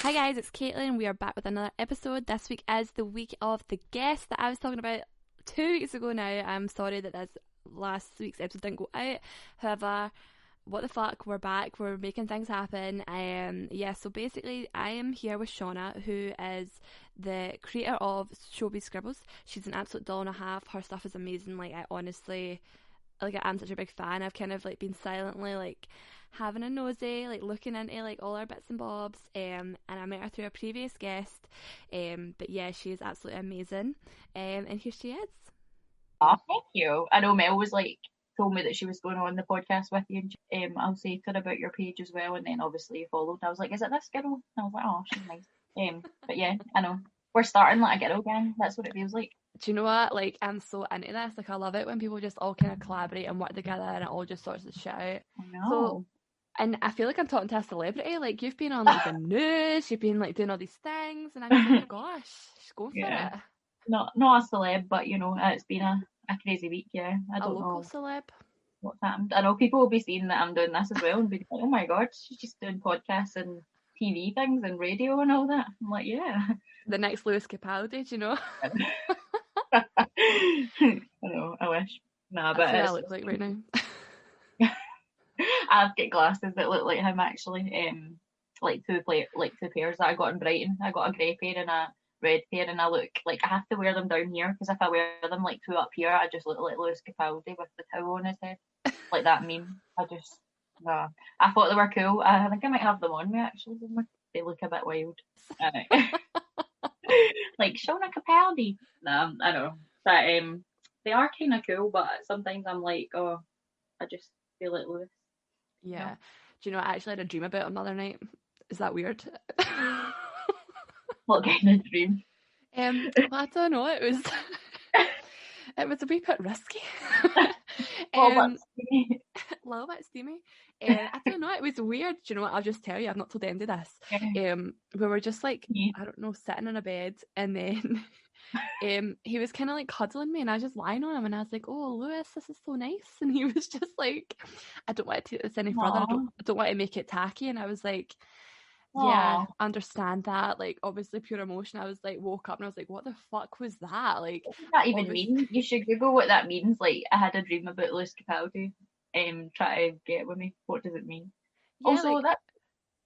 Hi guys, it's Caitlin. We are back with another episode. This week is the week of the guest that I was talking about 2 weeks ago now. I'm sorry that this last week's episode didn't go out. However, what the fuck, we're back. We're making things happen. So basically I am here with Shona, who is the creator of X Shobee Scribbles. She's an absolute doll and a half. Her stuff is amazing. Like, I honestly, I'm such a big fan. I've kind of like been silently like having a nosy, like looking into like all our bits and bobs, and I met her through a previous guest, but yeah, she is absolutely amazing, and here she is. Oh, thank you. I know Mel was like told me that she was going on the podcast with you, and I'll say to her about your page as well, and then obviously you followed. I was like, is it this girl? And I was like, oh, she's nice. But yeah, I know we're starting like a girl gang. That's what it feels like. Do you know what? Like, I'm so into this. Like, I love it when people just all kind of collaborate and work together, and it all just sorts of shit out. I know. So, and I feel like I'm talking to a celebrity. Like, you've been on like the news, you've been like doing all these things, and I'm like, oh my gosh, she's going for it. Not a celeb, but you know, it's been a crazy week. Yeah, I don't know. A local celeb. What's happened? I know people will be seeing that I'm doing this as well and be like, oh my god, she's just doing podcasts and TV things and radio and all that. I'm like, yeah. The next Lewis Capaldi, do you know? I know, I wish. Nah, but that's what I look like right now. I've got glasses that look like him actually. Like two pairs that I got in Brighton. I got a grey pair and a red pair, and I look like I have to wear them down here because if I wear them like two up here, I just look like Lewis Capaldi with the towel on his head, like that meme. I thought they were cool. I think I might have them on me actually. They look a bit wild. Like Shona Capaldi. Nah, I don't know. But they are kind of cool, but sometimes I'm like, oh, I just feel like Lewis. Yeah. No. Do you know, I actually had a dream about him the other night. Is that weird? What kind of dream? Well, I don't know. It was a wee bit risky. A little bit steamy. I don't know. It was weird. Do you know what? I'll just tell you. I've not told Andy this. We were just like, I don't know, sitting in a bed, and then he was kind of like cuddling me, and I was just lying on him, and I was like, oh, Lewis, this is so nice. And he was just like, I don't want to take this any further. I don't want to make it tacky. And I was like, yeah, understand that. Like, obviously pure emotion. I was like, woke up and I was like, what the fuck was that? Like, what does that even mean? You should Google what that means. Like, I had a dream about Lewis Capaldi. Try to get with me. What does it mean? Yeah, also, like,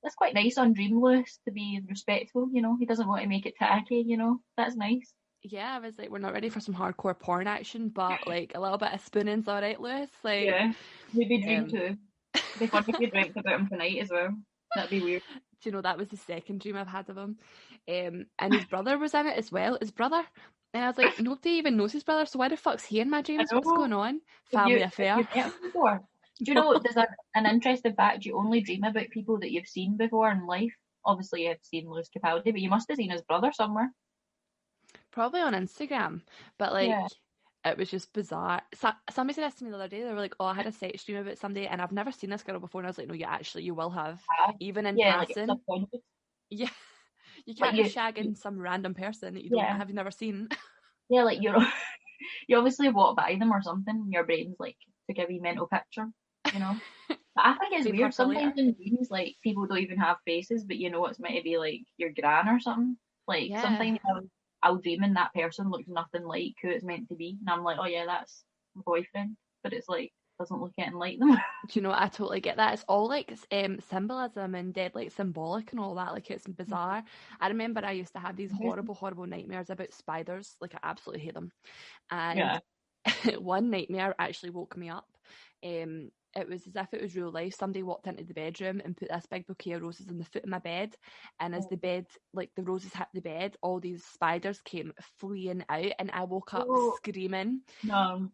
that's quite nice on Dream Lewis to be respectful. You know, he doesn't want to make it tacky. You know, that's nice. Yeah, I was like, we're not ready for some hardcore porn action, but like a little bit of spooning's all right, Lewis. Like, yeah, maybe Dream too. It'd be fun if you dreamt about him tonight as well. That'd be weird. Do you know, that was the second dream I've had of him, and his brother was in it as well. His brother, and I was like, nobody even knows his brother, so why the fuck's he in my dreams? What's going on? Family affair. Do you know, there's an interesting fact. You only dream about people that you've seen before in life. Obviously, you've seen Lewis Capaldi, but you must have seen his brother somewhere. Probably on Instagram, but like, it was just bizarre. Somebody said this to me the other day. They were like, oh, I had a sex dream about somebody, and I've never seen this girl before. And I was like, no, you will have. Even in passing. Like yeah. You can't be shagging some random person that you don't have never seen. Yeah, like you obviously walk by them or something, and your brain's like to give you a mental picture, you know. But I think it's weird. Sometimes in dreams, like people don't even have faces, but you know it's meant to be like your gran or something. Like sometimes I'll dream and that person looks nothing like who it's meant to be, and I'm like, oh yeah, that's my boyfriend, but it's like doesn't look anything like them. Do you know what? I totally get that. It's all like symbolism and dead like symbolic and all that. Like, it's bizarre. I remember I used to have these horrible nightmares about spiders. Like, I absolutely hate them. And one nightmare actually woke me up. It was as if it was real life. Somebody walked into the bedroom and put this big bouquet of roses on the foot of my bed, and as the bed, like the roses hit the bed, all these spiders came fleeing out, and I woke up screaming. No.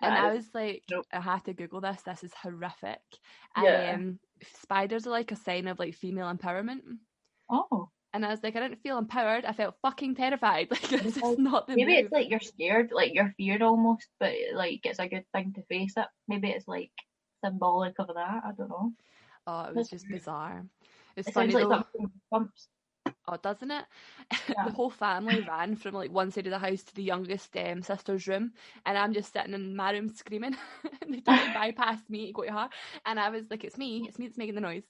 And I was like, I have to Google this. This is horrific. And spiders are like a sign of like female empowerment. Oh. And I was like, I didn't feel empowered. I felt fucking terrified. Like, this is not the maybe move. It's like you're scared, like you're feared almost, but like it's a good thing to face it. Maybe it's like symbolic of that. I don't know. Oh, it was just bizarre. It's it funny sounds like though. Bumps. Oh, doesn't it? The whole family ran from like one side of the house to the youngest sister's room, and I'm just sitting in my room screaming. And they tried to bypass me to go to her, and I was like, it's me that's making the noise.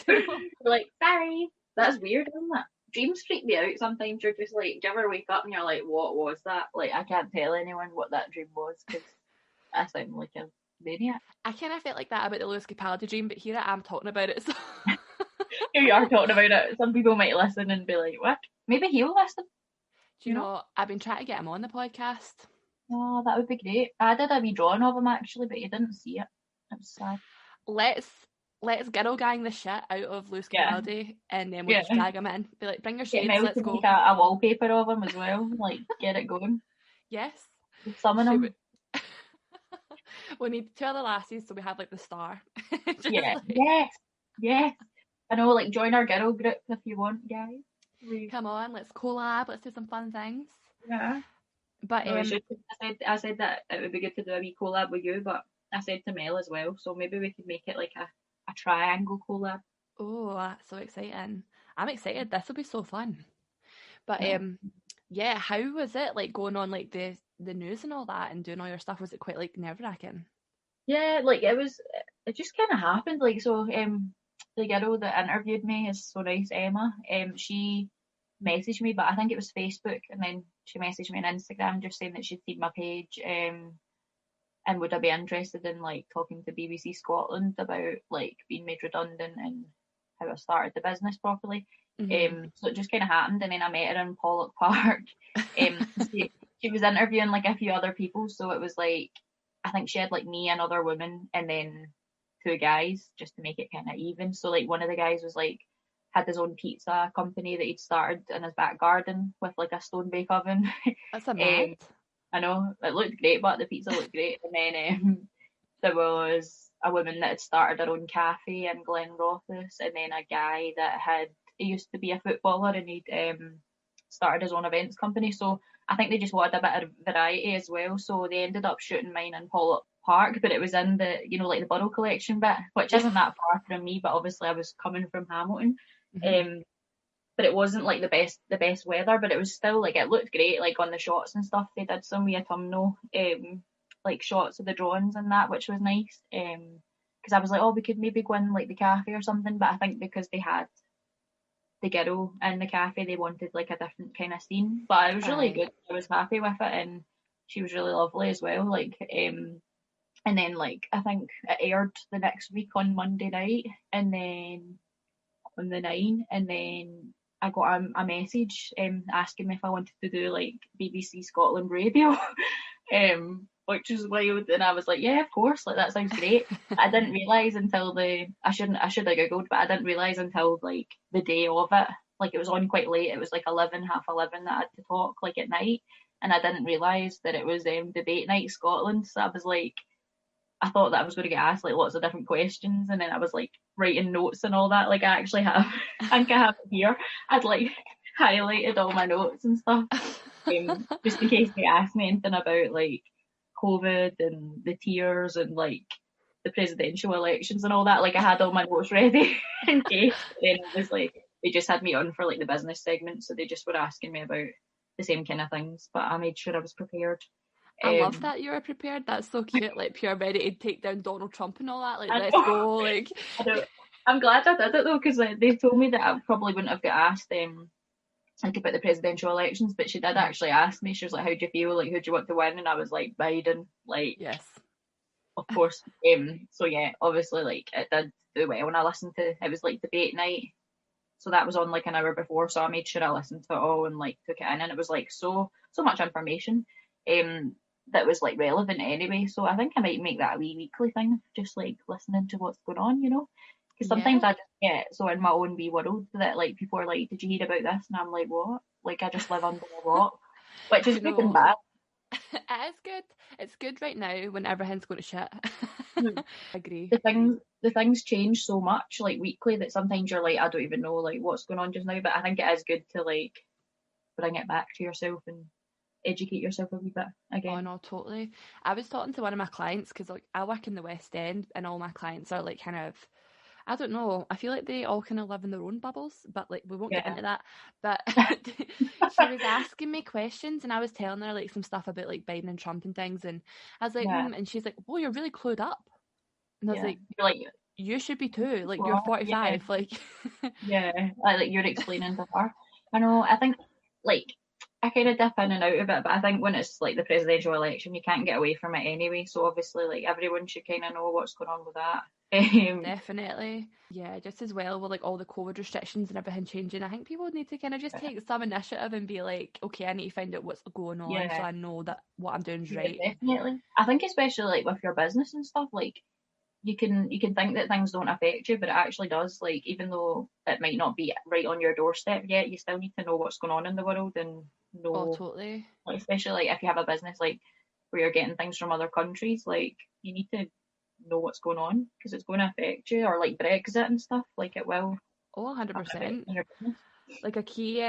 You're like, sorry. That's weird, isn't it? Dreams freak me out sometimes. You're just like, do you ever wake up and you're like, what was that? Like, I can't tell anyone what that dream was because I sound like a maniac. I kind of felt like that about the Lewis Capaldi dream, but here I am talking about it. So Here you are talking about it. Some people might listen and be like, what? Maybe he'll listen. do you know, I've been trying to get him on the podcast. Oh, that would be great. I did a wee drawing of him actually, but you didn't see it. It was sad. Let's girl gang the shit out of Lewis Yeah. Capaldi, and then we'll just drag him in. Be like, bring your Get shades, Mel let's to go. make a wallpaper of him as well. Like, get it going. Yes. Summon him. We need 2 other lassies, so we have like the star. Yeah. Like... Yes. I know, like, join our girl group if you want, guys. Come on, let's collab. Let's do some fun things. Yeah. But no, I said that it would be good to do a wee collab with you, but I said to Mel as well, so maybe we could make it like a triangle collab. Oh, that's so exciting. I'm excited. This will be so fun. But yeah, how was it like going on like the news and all that and doing all your stuff? Was it quite like nerve-wracking? Yeah, like it just kind of happened. Like, so the girl that interviewed me is so nice, Emma. She messaged me, but I think it was Facebook, and then she messaged me on Instagram just saying that she'd seen my page, and would I be interested in like talking to BBC Scotland about like being made redundant and how I started the business properly. So it just kind of happened, and then I met her in Pollock Park. She was interviewing like a few other people, so it was like I think she had like me, another woman, and then 2 guys just to make it kind of even. So like one of the guys was like had his own pizza company that he'd started in his back garden with like a stone bake oven. That's a mad. I know it looked great, but the pizza looked great. And then there was a woman that had started her own cafe in Glenrothes, and then a guy that he used to be a footballer and he'd started his own events company. So I think they just wanted a bit of variety as well. So they ended up shooting mine in Pollock Park, but it was in the, like the Borough Collection bit, which isn't that far from me, but obviously I was coming from Hamilton. But it wasn't like the best weather, but it was still like it looked great, like on the shots and stuff. They did some wee autumnal like shots of the drawings and that, which was nice. Because I was like, oh, we could maybe go in like the cafe or something, but I think because they had the girl in the cafe, they wanted like a different kind of scene. But it was really good. I was happy with it, and she was really lovely as well. Like, and then like I think it aired the next week on Monday night, and then on the 9, and then I got a message asking me if I wanted to do like BBC Scotland radio, which was wild, and I was like, yeah, of course, like that sounds great. I didn't realise until I should have googled, but I didn't realise until like the day of it, like it was on quite late. It was like 11, half 11 that I had to talk like at night, and I didn't realise that it was debate night Scotland. So I was like, I thought that I was going to get asked like lots of different questions, and then I was like writing notes and all that. Like I actually have, I think I have it here. I'd like highlighted all my notes and stuff, just in case they ask me anything about like COVID and the tiers and like the presidential elections and all that. Like I had all my notes ready in case. Then it was like they just had me on for like the business segment, so they just were asking me about the same kind of things. But I made sure I was prepared. I love that you were prepared. That's so cute. Like pure ready to take down Donald Trump and all that. Like let's go. Like I'm glad I did it though, because they told me that I probably wouldn't have got asked like about the presidential elections, but she did actually ask me. She was like, "How do you feel? Like, who do you want to win?" And I was like, "Biden." Like, yes, of course. So yeah, obviously, like it did do well when I listened to. It was like debate night, so that was on like an hour before. So I made sure I listened to it all and like took it in, and it was like so much information. That was like relevant anyway, so I think I might make that a wee weekly thing, just like listening to what's going on, because sometimes I just get so in my own wee world that like people are like, did you hear about this? And I'm like, what? Like I just live under a rock, which is good and bad. It is good. It's good right now when everything's going to shit. Agree. The things change so much like weekly that sometimes you're like, I don't even know like what's going on just now, but I think it is good to like bring it back to yourself and educate yourself a wee bit again. Oh no, totally. I was talking to one of my clients because like I work in the West End and all my clients are like kind of, I don't know, I feel like they all kind of live in their own bubbles, but like we won't get into that. But she was asking me questions and I was telling her like some stuff about like Biden and Trump and things, and I was like, and she's like, "Oh, you're really clued up." And I was like, you're like you should be too. Like, you're What? Yeah, 45. Like, yeah. Like you're explaining to her. I know. I think like I kind of dip in and out of it, but I think when it's like the presidential election, you can't get away from it anyway. So obviously, like everyone should kind of know what's going on with that. definitely. Yeah, just as well with like all the COVID restrictions and everything changing. I think people need to kind of just take some initiative and be like, okay, I need to find out what's going on so Yeah, I know that what I'm doing is yeah, right. definitely. I think especially like with your business and stuff, like you can think that things don't affect you, but it actually does. Like even though it might not be right on your doorstep yet, you still need to know what's going on in the world and Oh, know, totally. like, especially like if you have a business like where you're getting things from other countries, like you need to know what's going on because it's going to affect you, or like Brexit and stuff, like it will Oh, have an effect 100%. on your business. Like a key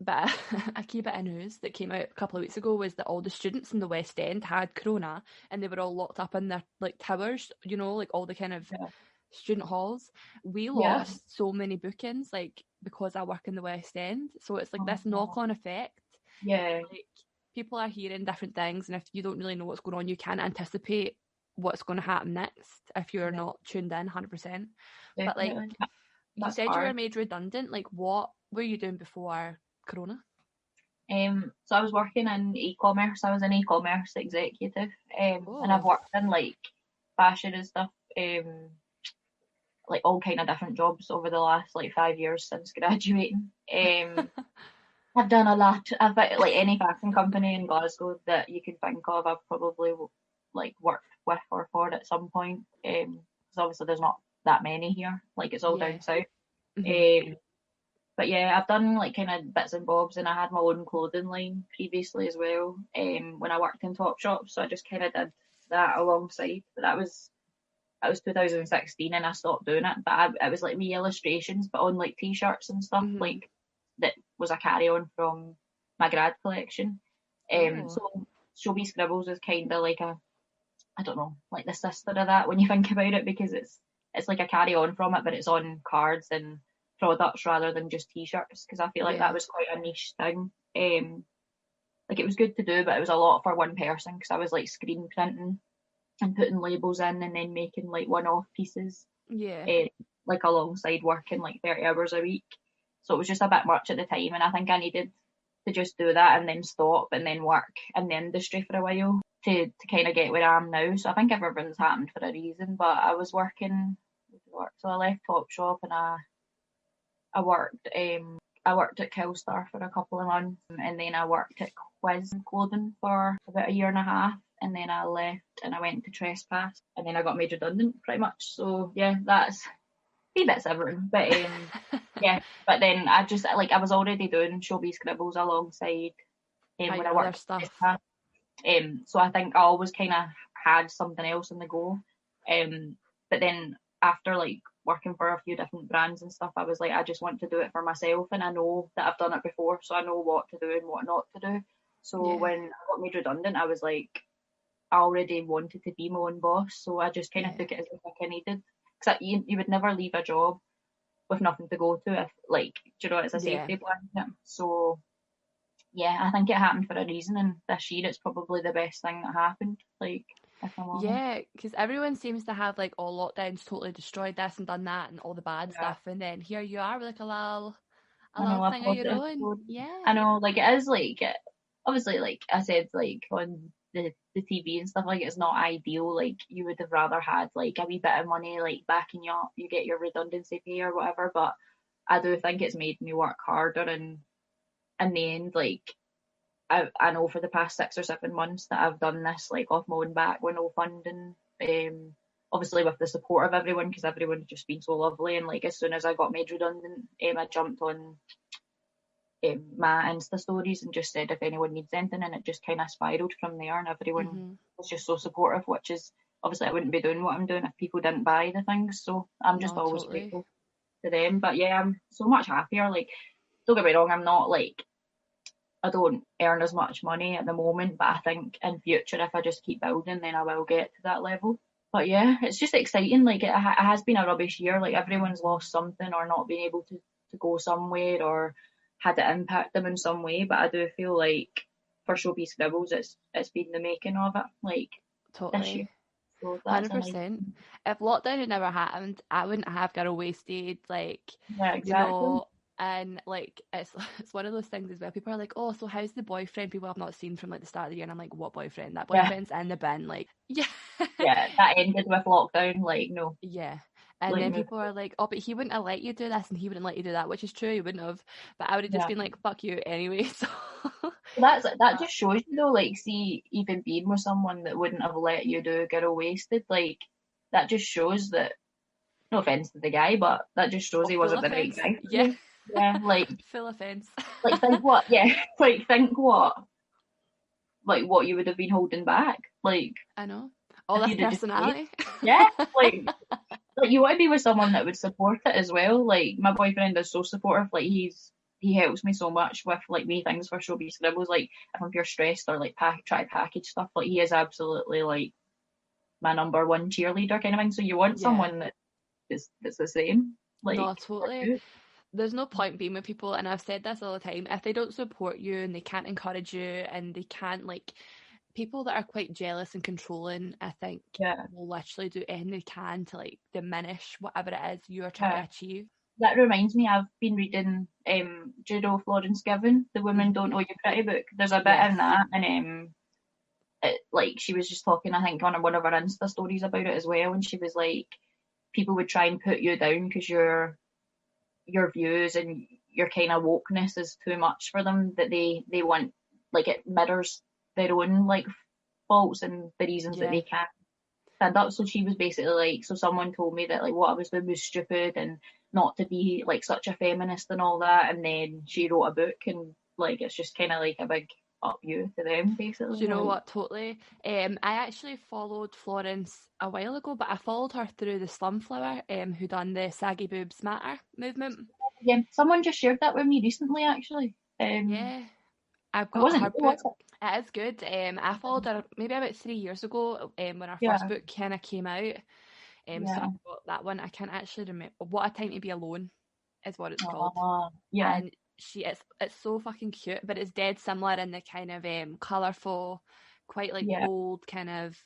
bit a key bit of news that came out a couple of weeks ago was that all the students in the West End had corona and they were all locked up in their like towers, you know, like all the kind of Yeah, student halls. We yeah. lost so many bookings like because I work in the West End. So it's like this Oh, knock-on effect. yeah, Like people are hearing different things, and if you don't really know what's going on, you can't anticipate what's going to happen next if you're yeah, not tuned in 100%. But like definitely. you That's said you were hard. made redundant. Like, what were you doing before Corona? So I was working in e-commerce. I was an e-commerce executive, and I've Oh, worked in like fashion and stuff, like all kind of different jobs over the last like 5 years since graduating. I've done a lot. I've been, like any fashion company in Glasgow that you can think of. I've probably like worked with or for at some point. Because obviously there's not that many here. Like it's all yeah. down south. Hmm. Um, but yeah, I've done like kind of bits and bobs, and I had my own clothing line previously as well. When I worked in Topshop, so I just kind of did that alongside. But that was 2016, and I stopped doing it. But it was like wee illustrations, but on like t-shirts and stuff, Hmm. like that was a carry on from my grad collection. Oh, So Shobee Scribbles is kind of like I don't know, like the sister of that when you think about it, because it's like a carry on from it, but it's on cards and products rather than just t-shirts. Because I feel like that yeah. was quite a niche thing. Like it was good to do, but it was a lot for one person because I was like screen printing and putting labels in and then making like one-off pieces, Yeah. uh, like alongside working like 30 hours a week. So it was just a bit much at the time, and I think I needed to just do that and then stop and then work in the industry for a while to kind of get where I am now. So I think everything's happened for a reason. But I was working, so I left Topshop and I worked at Killstar for a couple of months, and then I worked at Quiz Clothing for about a year and a half, and then I left and I went to Trespass, and then I got made redundant pretty much. So yeah, that's wee bits of everything. But yeah, but then I just like I was already doing Showbiz Scribbles alongside How when I your other worked at stuff. Trespass. So I think I always kind of had something else on the go. But then after like working for a few different brands and stuff, I was like, I just want to do it for myself, and I know that I've done it before, so I know what to do and what not to do. So Yeah. when I got made redundant, I was like, I already wanted to be my own boss, so I just kind of Yeah. took it as if I needed. Because you would never leave a job with nothing to go to if, like, do you know, it's a Yeah. safety blanket. So yeah, I think it happened for a reason, and this year it's probably the best thing that happened. Like, if I'm honest. Yeah, because everyone seems to have like all lockdowns totally destroyed this and done that and all the bad Yeah, stuff, and then here you are with like a I know little a thing of your positive own. story. Yeah. I know, like it is like obviously, like I said, like on the TV and stuff, like it's not ideal. Like you would have rather had like a wee bit of money, like backing you up, you get your redundancy pay or whatever. But I do think it's made me work harder, and in the end, like I know for the past 6 or 7 months that I've done this like off my own back with no funding. Obviously with the support of everyone, because everyone's just been so lovely. And like as soon as I got made redundant, I jumped on my Insta stories and just said if anyone needs anything, and it just kind of spiraled from there. And everyone Mhm. was just so supportive, which is obviously I wouldn't be doing what I'm doing if people didn't buy the things. So I'm just No, always totally. grateful to them. But yeah, I'm so much happier. Like don't get me wrong, I'm not like I don't earn as much money at the moment, but I think in future, if I just keep building, then I will get to that level. But yeah, it's just exciting. Like it has been a rubbish year. Like everyone's lost something or not been able to go somewhere or had it impact them in some way. But I do feel like for Showbiz Scribbles, it's been the making of it. Like this year. Totally. So that's a nice 100%. thing. If lockdown had never happened, I wouldn't have girl wasted, like, Yeah, you exactly. know, and like it's one of those things as well. People are like, oh, so how's the boyfriend people I've not seen from like the start of the year? And I'm like, what boyfriend? That Yeah, boyfriend's in the bin, like, yeah. yeah, that ended with lockdown. Like, no, Yeah. And like, then move. people are like, oh, but he wouldn't have let you do this and he wouldn't let you do that, which is true, he wouldn't have. But I would have just Yeah. been like, fuck you anyway. So That just shows you though, like, see, even being with someone that wouldn't have let you do girl wasted, like, that just shows that, no offense to the guy, but that just shows oh, he full wasn't the right offense. guy for Yeah. you. Yeah, Full offense. think what, yeah, like, think what you would have been holding back, like, I know. All if this you'd have just stayed. personality. Yeah, like you want to be with someone that would support it as well. Like my boyfriend is so supportive. Like he helps me so much with like me things for Shobee Scribbles. Like if I'm pure stressed or like try to package stuff, like he is absolutely like my number one cheerleader kind of thing. So you want Yeah. someone that's the same. Like No, for totally. you. There's no point being with people, and I've said this all the time, if they don't support you and they can't encourage you and they can't, like, people that are quite jealous and controlling, I think, Yeah, will literally do anything they can to like diminish whatever it is you're trying to yeah. achieve. That reminds me, I've been reading Judo Florence Given, The Women Don't Hmm. Know You Pretty book. There's a bit Yes. in that and like she was just talking, I think, on one of her Insta stories about it as well, and she was like, people would try and put you down because your views and your kind of wokeness is too much for them. That they want, like, it mirrors their own like faults and the reasons that Yeah. they can't stand up. So she was basically like, so someone told me that like what I was doing was stupid and not to be like such a feminist and all that, and then she wrote a book and like it's just kind of like a big up you to them basically. Do you know Like, what? Totally. I actually followed Florence a while ago, but I followed her through the Slum Flower, who done the Saggy Boobs Matter movement. yeah, someone just shared that with me recently actually. Yeah, I've It got wasn't her you, book. was it? It is good. I followed her maybe about 3 years ago, when her first Yeah, book kind of came out. So I yeah. got that one. I can't actually remember. What a Time to Be Alone is what it's called. Yeah, And it's so fucking cute, but it's dead similar in the kind of colourful, quite like yeah, bold kind of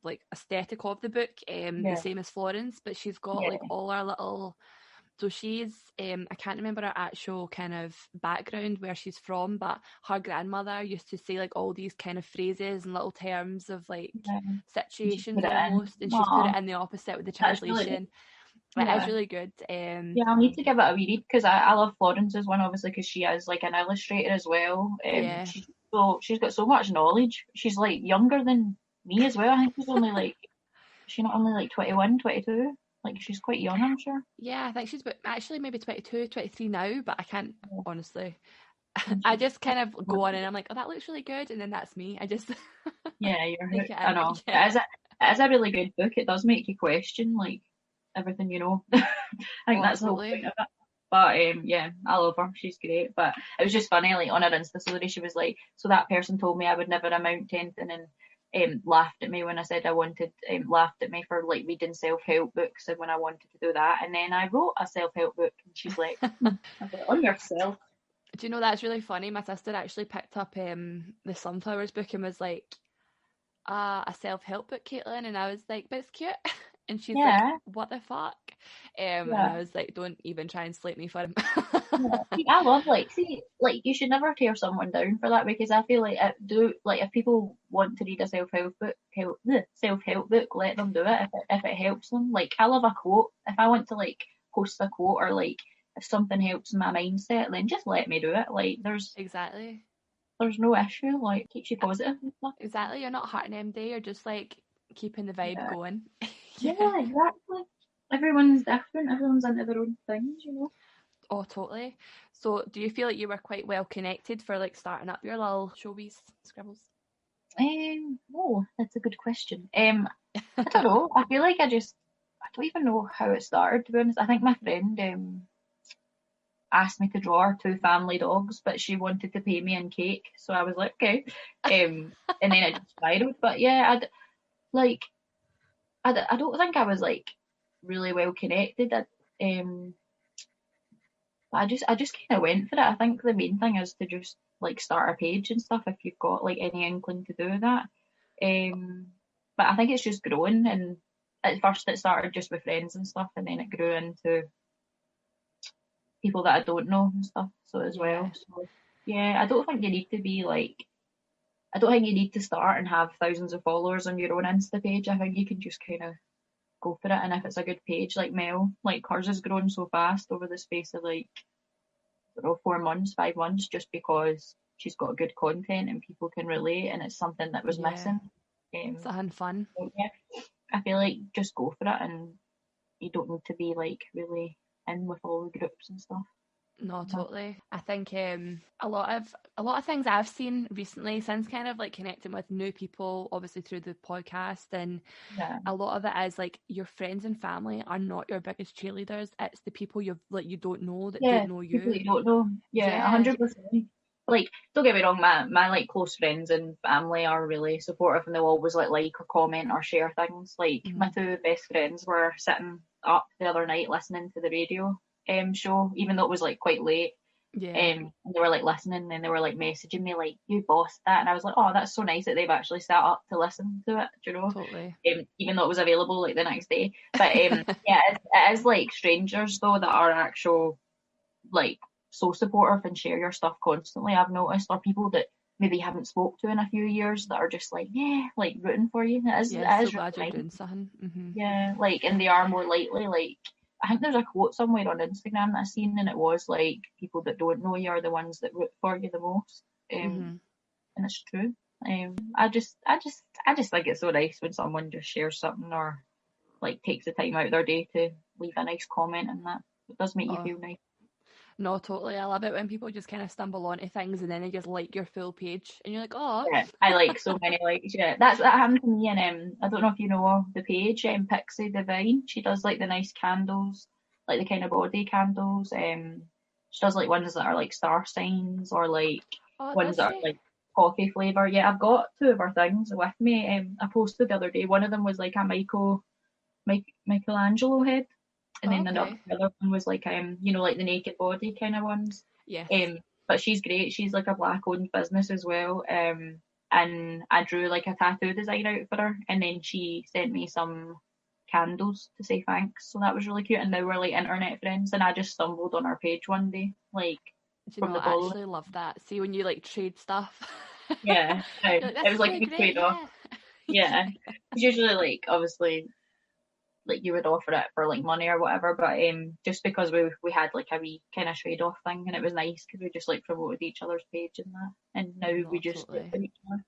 like aesthetic of the book, the yeah, same as Florence, but she's got like yeah, all our little, so she's I can't remember her actual kind of background where she's from, but her grandmother used to say like all these kind of phrases and little terms of like yeah. You just put situations it in. almost, and she's put it Aw, in the opposite with the that's really good. translation. It is Yeah. really good. Yeah, I'll need to give it a wee read because I love Florence's one obviously because she is like an illustrator as well. Yeah. She's got so much knowledge. She's like younger than me as well. I think she's only like she's not only like 21, 22. Like she's quite young, I'm sure. Yeah, I think she's actually maybe 22, 23 now, but I can't Yeah, honestly. and I she's just kind of go on and I'm like, oh, that looks really good, and then that's me. I just yeah, you're take hooked. it I in. know. Yeah, It is a really good book. It does make you question like everything you know. I think oh, that's the whole point totally. of it. But yeah, I love her. She's great. But it was just funny, like on her Insta story, she was like, "So that person told me I would never amount to anything, and laughed at me when I said I wanted, laughed at me for like reading self help books and when I wanted to do that, and then I wrote a self help book." And she's like, I was like, "On yourself." Do you know that's really funny? My sister actually picked up the Sunflowers book and was like, a self-help book, Caitlin, and I was like, but it's cute. And she's like, Yeah, what the fuck? And yeah. I was like, don't even try and slate me for him. Yeah. See, I love like see like you should never tear someone down for that because I feel like it do like if people want to read a self help book, let them do it if it helps them. Like I love a quote. If I want to like post a quote or like if something helps my mindset, then just let me do it. Like Exactly. there's no issue. Like it keeps you positive and stuff. Exactly. You're not hurting MD, you're just like keeping the vibe Yeah. going. Yeah. Yeah, exactly. Everyone's different. Everyone's into their own things, you know. Oh, totally. So do you feel like you were quite well connected for like starting up your little Showbiz Scribbles? Oh, that's a good question. I don't know. I feel like I don't even know how it started, to be honest. I think my friend asked me to draw her two family dogs, but she wanted to pay me in cake, so I was like, okay. And then it just spiraled. But yeah, like, I don't think I was like really well connected. But I just kind of went for it. I think the main thing is to just like start a page and stuff if you've got like any inkling to do that. Um, But I think it's just growing, and at first it started just with friends and stuff, and then it grew into people that I don't know and stuff, so as well. So yeah, I don't think you need to be like, I don't think you need to start and have thousands of followers on your own Insta page. I think you can just kind of go for it, and if it's a good page, like Mel, like hers has grown so fast over the space of like, I don't know, 4 months, 5 months, just because she's got good content and people can relate, and it's something that was missing. Something fun. So yeah, I feel like just go for it, and you don't need to be like really in with all the groups and stuff. No, totally. I think a lot of things I've seen recently, since kind of like connecting with new people, obviously through the podcast, and a lot of it is like your friends and family are not your biggest cheerleaders. It's the people you don't know that don't know you. People you don't know. 100%. Like, don't get me wrong, my like close friends and family are really supportive, and they'll always like or comment or share things. Like my two best friends were sitting up the other night listening to the radio show, even though it was like quite late. And they were like listening, and they were like messaging me like, "You bossed that," and I was like, "Oh, that's so nice that they've actually sat up to listen to it." Do you know? Totally. Even though it was available like the next day, but yeah, it is like strangers though that are actual like so supportive and share your stuff constantly. I've noticed, or people that maybe you haven't spoke to in a few years that are just like, yeah, like rooting for you. It is so really glad you're nice. doing something. Yeah, like, and they are more likely, like, I think there's a quote somewhere on Instagram that I've seen, and it was like, people that don't know you are the ones that root for you the most. And it's true. I just think it's so nice when someone just shares something, or like takes the time out of their day to leave a nice comment, and that it does make you feel nice. No, totally. I love it when people just kind of stumble onto things and then they just like your full page, and you're like, oh. Yeah, I like so many likes. Yeah, that happened to me, and I don't know if you know the page, Pixie Divine. She does like the nice candles, like the kind of body candles. She does like ones that are like star signs, or like ones that are like coffee flavour. Yeah, I've got two of her things with me. I posted the other day. One of them was like a Michelangelo head. And then the other one was like like the naked body kind of ones. Yes. But she's great. She's like a black owned business as well. And I drew like a tattoo design out for her, and then she sent me some candles to say thanks. So that was really cute. And now we're like internet friends, and I just stumbled on her page one day, like. Do you know, I actually love that. See, when you like trade stuff. Yeah, like, it was like a good trade off. Yeah, it's usually like obviously. Like you would offer it for like money or whatever, but just because we had like a wee kind of trade off thing, and it was nice because we just like promoted each other's page and that, and now we just look at each other.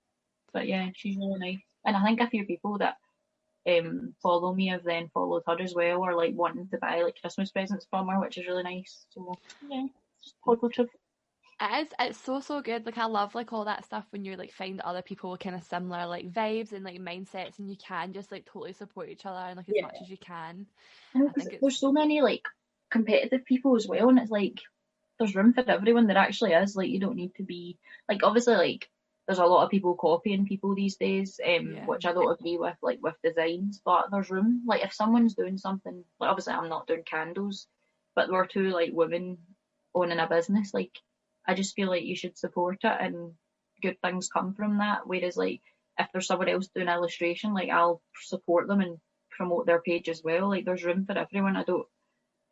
But yeah, she's really nice, and I think a few people that follow me have then followed her as well, or like wanting to buy like Christmas presents from her, which is really nice. So yeah, it's just positive. It's so good. Like I love like all that stuff when you like find other people with kind of similar like vibes and like mindsets, and you can just like totally support each other and like as much as you can. I think there's so many like competitive people as well, and it's like there's room for everyone. There actually is. Like you don't need to be like, obviously like there's a lot of people copying people these days, which I don't agree with, like with designs, but there's room. Like if someone's doing something, like obviously I'm not doing candles, but we're two like women owning a business, like I just feel like you should support it, and good things come from that. Whereas like if there's someone else doing illustration, like I'll support them and promote their page as well. Like there's room for everyone. I don't,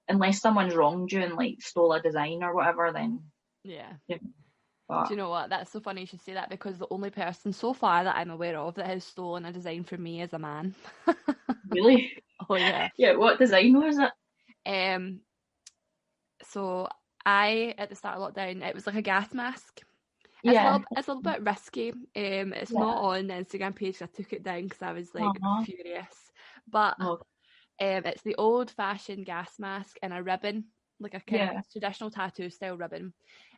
unless someone's wronged you and like stole a design or whatever, then But, do you know what? That's so funny you should say that, because the only person so far that I'm aware of that has stolen a design from me is a man. Really? Oh yeah. Yeah, what design was it? So I, at the start of lockdown, it was like a gas mask. It's a little bit risky. It's not on the Instagram page, so I took it down because I was like furious. But it's the old-fashioned gas mask and a ribbon, like a kind of traditional tattoo style ribbon.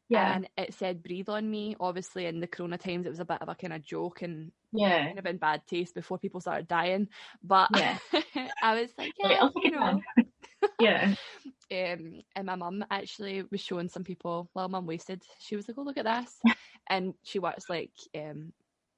Yeah. And it said "breathe on me." Obviously, in the Corona times, it was a bit of a kind of joke and kind of in bad taste before people started dying. But I was like, and my mum actually was showing some people while Mum wasted. She was like, "Oh, look at this," and she works like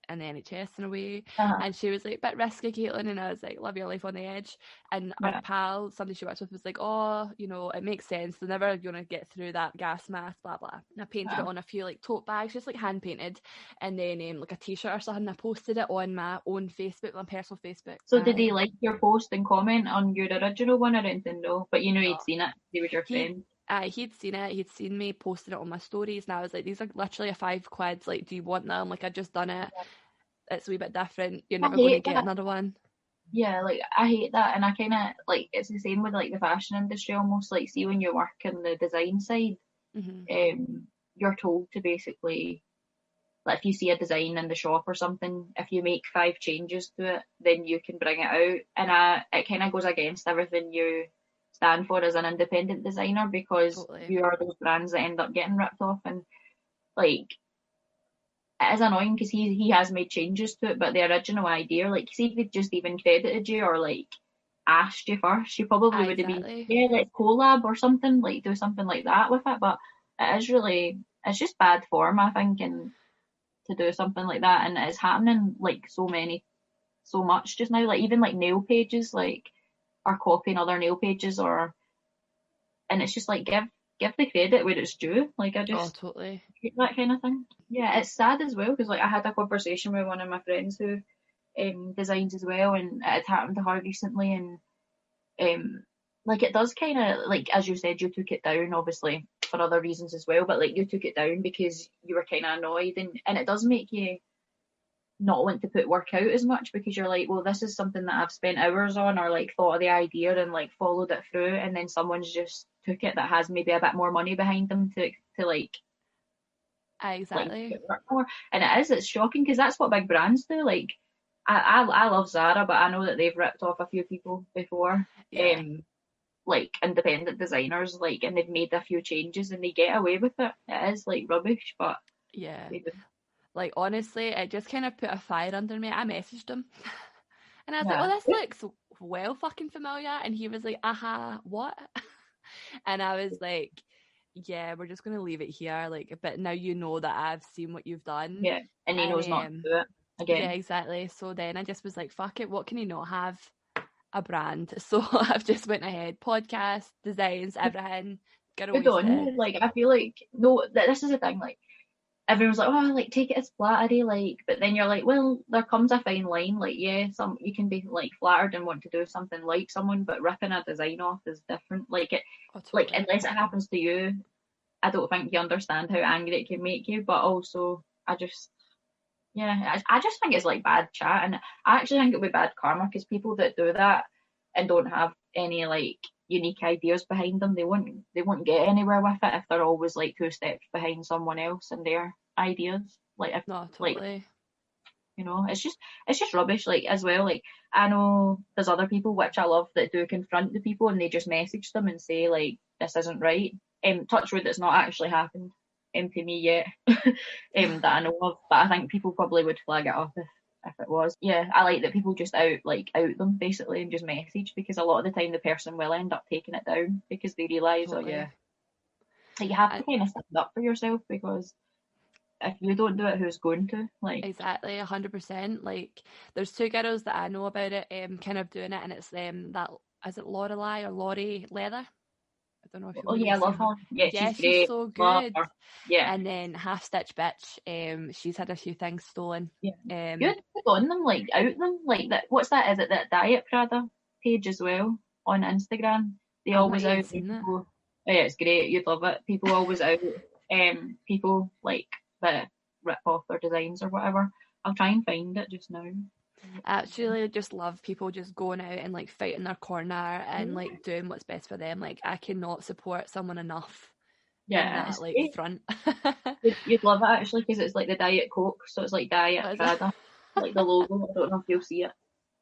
in the NHS in a way. Uh-huh. And she was like, bit risky, Caitlin, and I was like, live your life on the edge. And our Yeah. pal, somebody she works with, was like, oh, you know, it makes sense, they're never gonna get through that gas mask, blah blah. And I painted it on a few like tote bags, just like hand painted, and then like a t-shirt or something. I posted it on my own Facebook, my personal Facebook. So did he like your post and comment on your original one or anything? No, but you know he'd seen it. He was your friend. He'd seen it, he'd seen me posting it on my stories, and I was like, these are literally a £5, like, do you want them? Like, I just done it, it's a wee bit different, you're never going to get another one. Yeah, like I hate that, and I kind of like it's the same with like the fashion industry almost. Like, see, when you work in the design side, you're told to basically, like, if you see a design in the shop or something, if you make 5 changes to it, then you can bring it out, and it kind of goes against everything you stand for as an independent designer, because you are those brands that end up getting ripped off. And like, it is annoying because he has made changes to it, but the original idea, like, see if he'd just even credited you or like asked you first, you probably would have been, yeah, let's collab or something, like do something like that with it. But it's just bad form, I think, and to do something like that. And it's happening like so much just now, like even like nail pages like are copying other nail pages, and it's just like, give the credit where it's due. Like, I just totally hate that kind of thing. Yeah, it's sad as well, because like I had a conversation with one of my friends who designs as well, and it had happened to her recently, and like it does kind of, like, as you said, you took it down obviously for other reasons as well, but like you took it down because you were kind of annoyed, and it does make you not want to put work out as much, because you're like, well, this is something that I've spent hours on, or like thought of the idea and like followed it through, and then someone's just took it that has maybe a bit more money behind them to like exactly like work more. And it's shocking, because that's what big brands do. Like, I love Zara, but I know that they've ripped off a few people before. Like independent designers, like, and they've made a few changes and they get away with it. It is like rubbish, but they do. Like, honestly, it just kind of put a fire under me. I messaged him and I was like, oh, this looks well fucking familiar. And he was like, aha, what? And I was like, yeah, we're just going to leave it here. Like, but now you know that I've seen what you've done. Yeah, and he knows not to do it again. Yeah, exactly. So then I just was like, fuck it, what can he not have? A brand. So I've just went ahead, podcast, designs, everything. Good on you. Like, I feel like, no, this is the thing, like, everyone's like, oh, like, take it as flattery, like, but then you're like, well, there comes a fine line. Like, yeah, you can be like flattered and want to do something like someone, but ripping a design off is different. Like, like, unless it happens to you, I don't think you understand how angry it can make you. But also, I just think it's like bad chat, and I actually think it would be bad karma, because people that do that and don't have any like unique ideas behind them, they won't get anywhere with it if they're always like 2 steps behind someone else and their ideas. Like, if like, you know, it's just rubbish. Like, as well, like, I know there's other people, which I love, that do confront the people and they just message them and say like, this isn't right. Touch wood, it's not actually happened to me yet, that I know of, but I think people probably would flag it up if it was. Yeah, I like that people just out them basically and just message, because a lot of the time the person will end up taking it down because they realise, like, you have to kind of stand up for yourself, because if you don't do it, who's going to? Like, exactly, 100%. Like, there's 2 girls that I know about it, kind of doing it, and it's that, is it Laurie Leather? I don't know if you I love her. Yeah, she's great. She's so good. Yeah. And then Half Stitch Bitch, she's had a few things stolen. Yeah. Good on them, like, out them. Like, that. What's that? Is it that Diet Prada page as well on Instagram? They always out people. Oh, yeah, it's great. You'd love it. People always out people like that rip off their designs or whatever. I'll try and find it just now. I actually just love people just going out and like fighting their corner and like doing what's best for them. Like, I cannot support someone enough. Yeah, that, like, front. You'd love it actually, because it's like the Diet Coke, so it's like Diet Prada, like the logo. I don't know if you'll see it.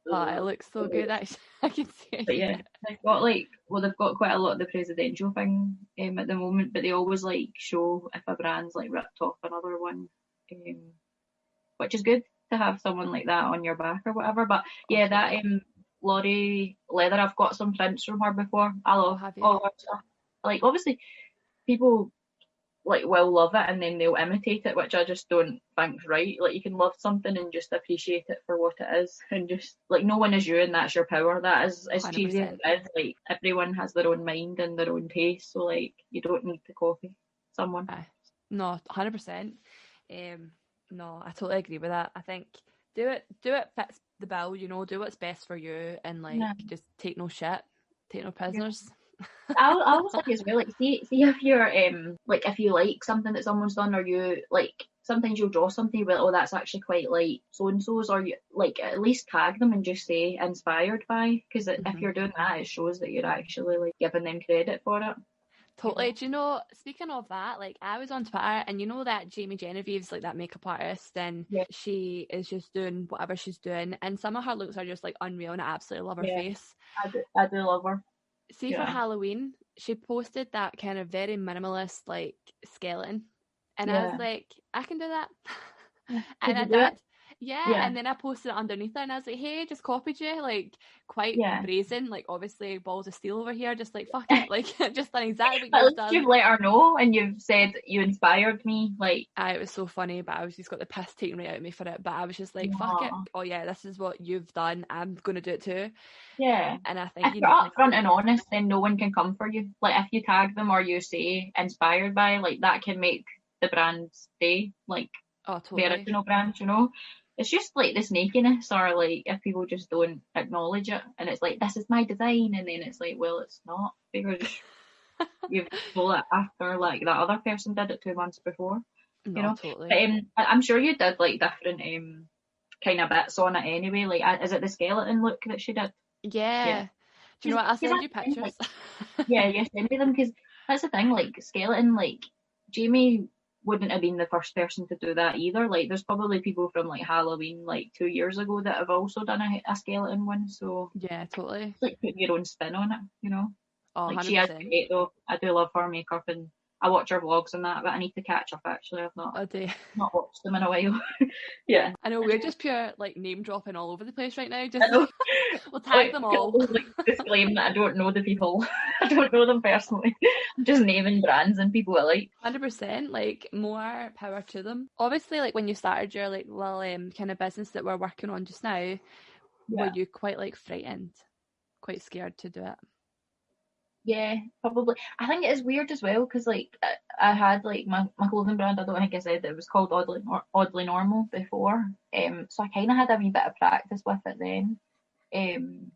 Oh, it looks so good actually. I can see it. But yeah, they've got quite a lot of the presidential thing at the moment, but they always like show if a brand's like ripped off another one, which is good to have someone like that on your back or whatever. But yeah, that Laurie Leather, I've got some prints from her before. I love all her stuff. Like, obviously people like will love it and then they'll imitate it, which I just don't think's right. Like you can love something and just appreciate it for what it is, and just like no one is you and that's your power. That is as cheesy as 100%. it is. Like everyone has their own mind and their own taste, so like you don't need to copy someone. No, 100%. No, I totally agree with that. I think do it fits the bill, you know, do what's best for you, and like just take no shit, take no prisoners. I always think as well, like see if you're like if you like something that someone's done, or you like sometimes you'll draw something but oh that's actually quite like so and so's, or you like at least tag them and just say inspired by, because if you're doing that it shows that you're actually like giving them credit for it. Totally. Do you know, speaking of that, like I was on Twitter and you know that Genevieve's like that makeup artist, and she is just doing whatever she's doing, and some of her looks are just like unreal, and I absolutely love her face. I do love her. See, for Halloween, she posted that kind of very minimalist like skeleton, and I was like, I can do that. And I did. Yeah, and then I posted it underneath her and I was like, hey, just copied you, like quite brazen, like obviously balls of steel over here, just like fuck it, like just done exactly what you've done. You've let her know and you've said you inspired me, like it was so funny, but I was just got the piss taken right out of me for it, but I was just like, fuck it, oh yeah, this is what you've done, I'm gonna do it too. Yeah, and I think if you're upfront and honest, then no one can come for you. Like if you tag them or you say inspired by, like that can make the brand's day, like the original brand, you know. It's just like the snakiness, or like if people just don't acknowledge it and it's like, this is my design, and then it's like, well, it's not, because you've stole it after like that other person did it 2 months before. No, you know. Totally. But I'm sure you did like different kind of bits on it anyway. Like, is it the skeleton look that she did? Yeah. Do you know what? I'll send you pictures. Yeah, send me them, because that's the thing. Like skeleton, like Jamie wouldn't have been the first person to do that either. Like there's probably people from like Halloween like 2 years ago that have also done a skeleton one. So yeah, totally. It's like putting your own spin on it, you know. Oh, like 100%. She is great though. I do love her makeup, and I watch her vlogs and that, but I need to catch up actually. I've not watched them in a while. Yeah. I know we're just pure like name dropping all over the place right now. Just we'll tag them all. Like, disclaim that I don't know the people. I don't know them personally. I'm just naming brands and people I like. 100%. Like more power to them. Obviously, like when you started your like little kind of business that we're working on just now, were you quite like frightened, quite scared to do it? Yeah, probably. I think it is weird as well because like I had like my clothing brand. I don't think I said that it was called Oddly Normal before. So I kind of had a wee bit of practice with it then.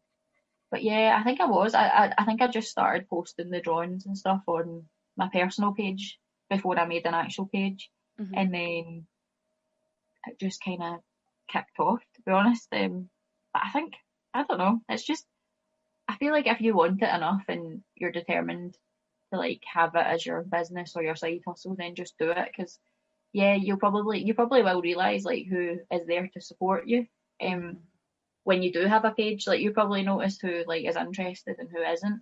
But yeah, I think I was. I think I just started posting the drawings and stuff on my personal page before I made an actual page, and then it just kind of kicked off. To be honest, but I don't know. It's just. I feel like if you want it enough and you're determined to like have it as your business or your side hustle, then just do it. Because you probably will realize like who is there to support you. When you do have a page, like you probably notice who like is interested and who isn't.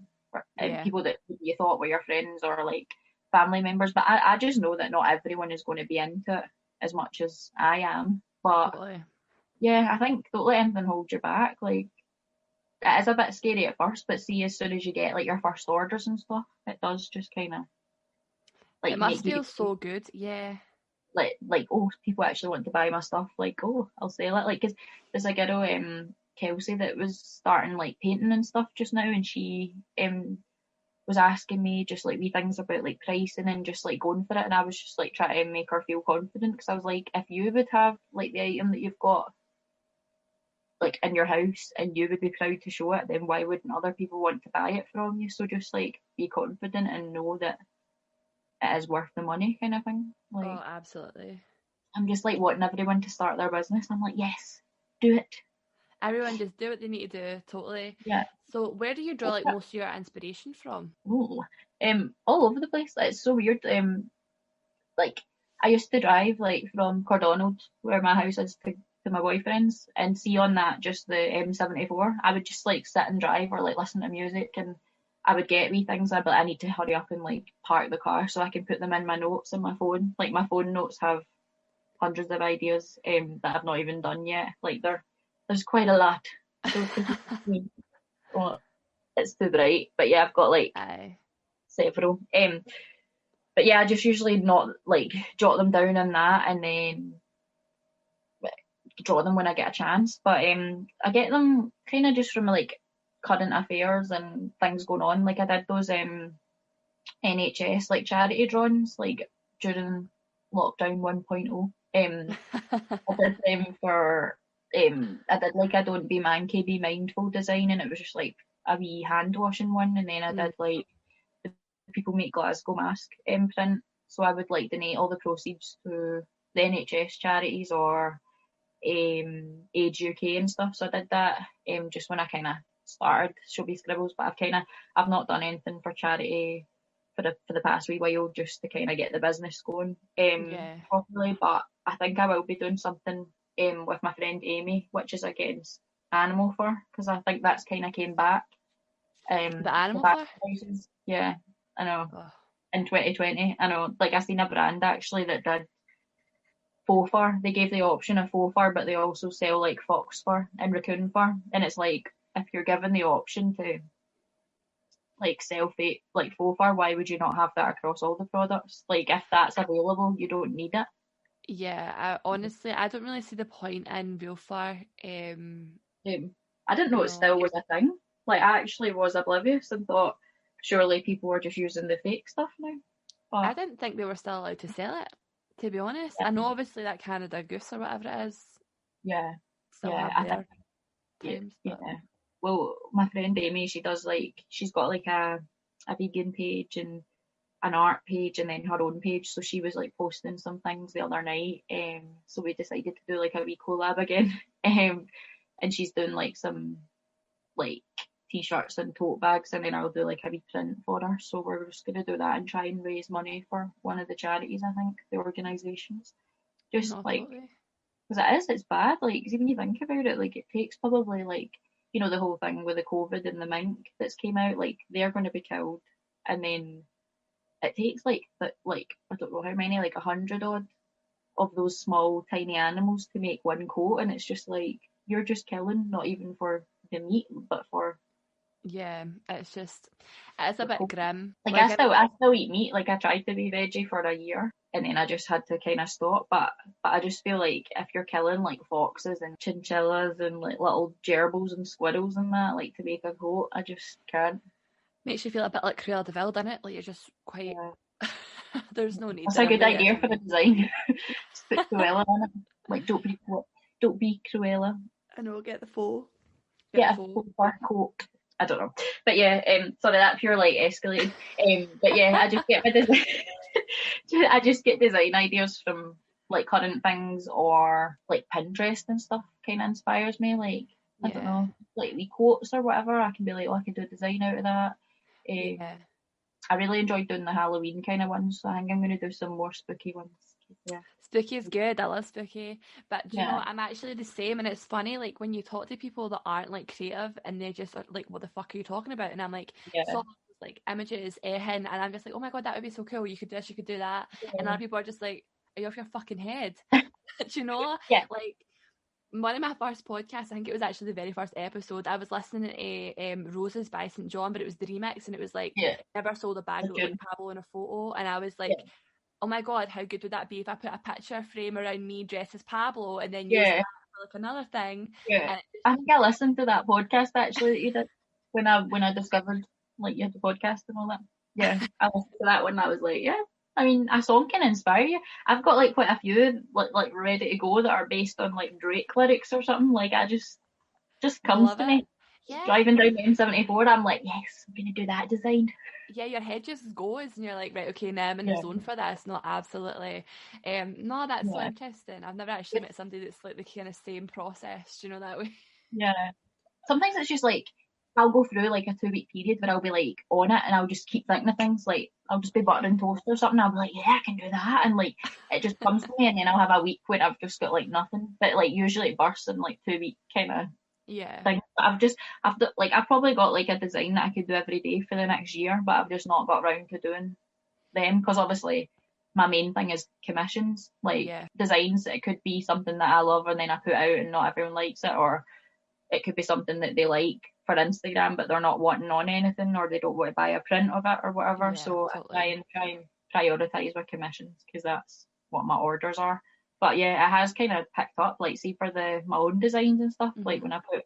People that you thought were your friends or like family members. But I just know that not everyone is going to be into it as much as I am. But I think don't let anything hold you back. Like. It is a bit scary at first, but see, as soon as you get like your first orders and stuff, it does just kind of like it must feel so good, Like oh, people actually want to buy my stuff. Like oh, I'll sell it. Like, 'cause there's a girl, Kelsey, that was starting like painting and stuff just now, and she was asking me just like wee things about like pricing and just like going for it, and I was just like trying to make her feel confident, because I was like, if you would have like the item that you've got like in your house and you would be proud to show it, then why wouldn't other people want to buy it from you? So just like be confident and know that it is worth the money, kind of thing. Like, oh, absolutely. I'm just like wanting everyone to start their business. I'm like, yes, do it. Everyone just do what they need to do. Totally. Yeah. So where do you draw like most of your inspiration from? Oh, all over the place. It's so weird. Like I used to drive like from Cordonald, where my house is, to my boyfriend's, and see on that just the M74. I would just like sit and drive or like listen to music, and I would get wee things. I'd be like, I need to hurry up and like park the car so I can put them in my notes in my phone. Like my phone notes have hundreds of ideas that I've not even done yet. Like there's quite a lot. Well, it's too bright, but yeah, I've got like several. But yeah, I just usually not like jot them down in that and then draw them when I get a chance. But I get them kind of just from like current affairs and things going on. Like I did those NHS like charity drawings like during lockdown 1.0. I did them for I did like a Don't Be Manky, Be Mindful design, and it was just like a wee hand washing one, and then I did like the People Make Glasgow mask print. So I would like donate all the proceeds to the NHS charities or Age UK and stuff. So I did that just when I kind of started Shobee Scribbles, but I've not done anything for charity for the past wee while, just to kind of get the business going properly. But I think I will be doing something with my friend Amy, which is against animal fur, because I think that's kind of came back. The animal fur? Prices. Yeah, I know. Oh. In 2020, I know. Like I seen a brand actually that did faux fur. They gave the option of faux fur, but they also sell like fox fur and raccoon fur. And it's like, if you're given the option to like sell fake like faux fur, why would you not have that across all the products? Like if that's available, you don't need it. Yeah, honestly, I don't really see the point in real fur. I didn't know it still was a thing. Like I actually was oblivious and thought surely people were just using the fake stuff now. But I didn't think they were still allowed to sell it, to be honest. I know obviously that Canada Goose or whatever it is. Yeah. Still have their times. Yeah. Well, my friend Amy, she's got like a vegan page and an art page and then her own page. So she was like posting some things the other night. So we decided to do like a wee collab again. And she's doing like some like t-shirts and tote bags, and then I'll do like a wee print for her. So we're just gonna do that and try and raise money for one of the charities. I think the organisations, just like because it's bad. Like 'cause when you think about it, like it takes probably like the whole thing with the COVID and the mink that's came out. Like they're going to be killed, and then it takes like I don't know how many, like 100 odd of those small tiny animals to make one coat, and it's just like you're just killing not even for the meat but for it's a bit grim. Like I still eat meat. Like I tried to be veggie for a year and then I just had to kind of stop. But I just feel like if you're killing like foxes and chinchillas and like little gerbils and squirrels and that, like to make a coat, I just can't. Makes you feel a bit like Cruella de Vil, doesn't it? Like you're just quite. There's no need. That's a good idea for the design. Just put Cruella on it. Like don't be Cruella. I know. Get the faux. Get a faux fur coat. I don't know, but yeah, sorry that pure like escalated. But yeah, I just get my design. I just get design ideas from like current things or like Pinterest and stuff. Kind of inspires me. Like I don't know, like the quotes or whatever. I can be like, I can do a design out of that. I really enjoyed doing the Halloween kind of ones, so I think I'm going to do some more spooky ones. Yeah. Spooky is good. I love spooky. But do you know, I'm actually the same, and it's funny, like when you talk to people that aren't like creative and they just are like, what the fuck are you talking about? And I'm like, songs, like images, and I'm just like, oh my god, that would be so cool. You could do this, you could do that. And other people are just like, are you off your fucking head? Do you know? Yeah. Like one of my first podcasts, I think it was actually the very first episode, I was listening to Roses by St. John, but it was the remix, and it was like, never sold a bag that looked like Pablo in a photo. And I was like, oh my god, how good would that be if I put a picture frame around me dressed as Pablo and then use that for like another thing? Yeah. I think I listened to that podcast actually that you did when I discovered like you had the podcast and all that. Yeah, I listened to that one and I was like, yeah. I mean, a song can inspire you. I've got like quite a few like ready to go that are based on like Drake lyrics or something. Like I just comes to me. Yeah. Driving down the M74, I'm like, yes, I'm gonna do that design. Yeah, your head just goes and you're like, right, okay, now I'm in the zone for this. No, absolutely. No, that's so interesting. I've never actually met somebody that's like the kind of same process, you know, that way. Yeah. Sometimes it's just like, I'll go through like a 2-week period where I'll be like on it and I'll just keep thinking of things, like I'll just be buttering toast or something. I'll be like, yeah, I can do that. And like, it just comes to me, and then I'll have a week when I've just got like nothing. But like usually it bursts in like 2-week kind of thing. I've probably got like a design that I could do every day for the next year, but I've just not got around to doing them because obviously my main thing is commissions, like designs. It could be something that I love and then I put out and not everyone likes it, or it could be something that they like for Instagram but they're not wanting on anything, or they don't want to buy a print of it or whatever. So totally. I try and prioritise my commissions because that's what my orders are. But yeah, it has kind of picked up. Like, see, for my own designs and stuff, like when I put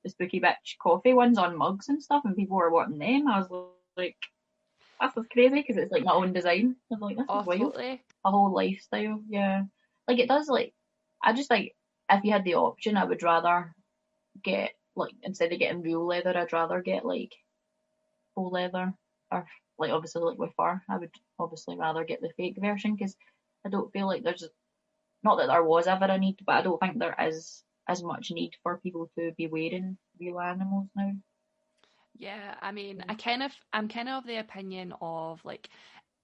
the Spooky Bitch coffee ones on mugs and stuff, and people were wanting them, I was like, that's just crazy because it's like my own design. I was like, this is wild. Totally. A whole lifestyle, yeah. Like, it does, like, I just like, if you had the option, I would rather get, like, instead of getting real leather, I'd rather get, like, faux leather, or, like, obviously, like, with fur. I would obviously rather get the fake version because I don't feel like there's, not that there was ever a need, but I don't think there is as much need for people to be wearing real animals now. Yeah, I mean, I'm kind of of the opinion of, like,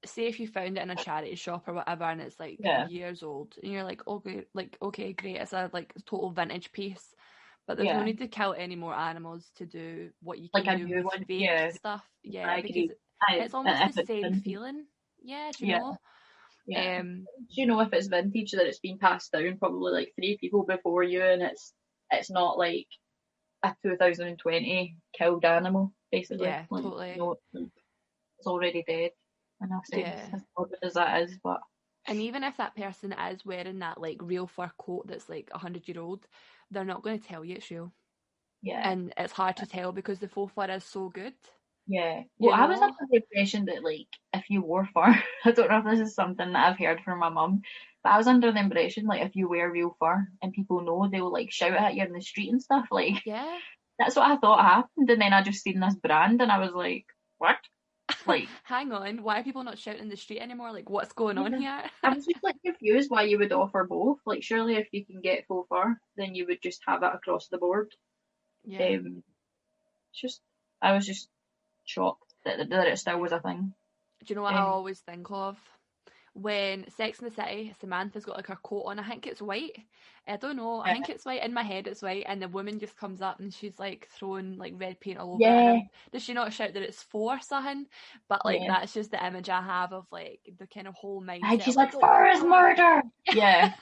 say if you found it in a charity shop or whatever, and it's like years old, and you're like, okay, great, it's a like total vintage piece, but there's no need to kill any more animals to do what you can like do with fake stuff. Yeah, because it's almost the same feeling. Yeah, do you know? Yeah. Do you know if it's vintage that it's been passed down probably like 3 people before you, and it's not like a 2020 killed animal, basically. Yeah, like, totally. You know, it's already dead in a sense, as morbid as that is. But and even if that person is wearing that like real fur coat that's like 100-year-old, they're not going to tell you it's real. Yeah. And it's hard to tell because the faux fur is so good. Yeah. Well, I was under the impression that, like, if you wore fur, I don't know if this is something that I've heard from my mum, but I was under the impression, like, if you wear real fur and people know, they'll, like, shout at you in the street and stuff. Like, yeah, that's what I thought happened. And then I just seen this brand and I was like, what? Like, hang on, why are people not shouting in the street anymore? Like, what's going on here? I was just, like, confused why you would offer both. Like, surely if you can get faux fur, then you would just have it across the board. Yeah. I was just shocked that it still was a thing. Do you know what I always think of? When Sex and the City, Samantha's got like her coat on, I think it's white. I don't know, I think it's white, in my head it's white, and the woman just comes up and she's like throwing like red paint all over it. Does she not shout that it's for something? But like that's just the image I have of like the kind of whole mindset. And she's like, fur is murder! Yeah.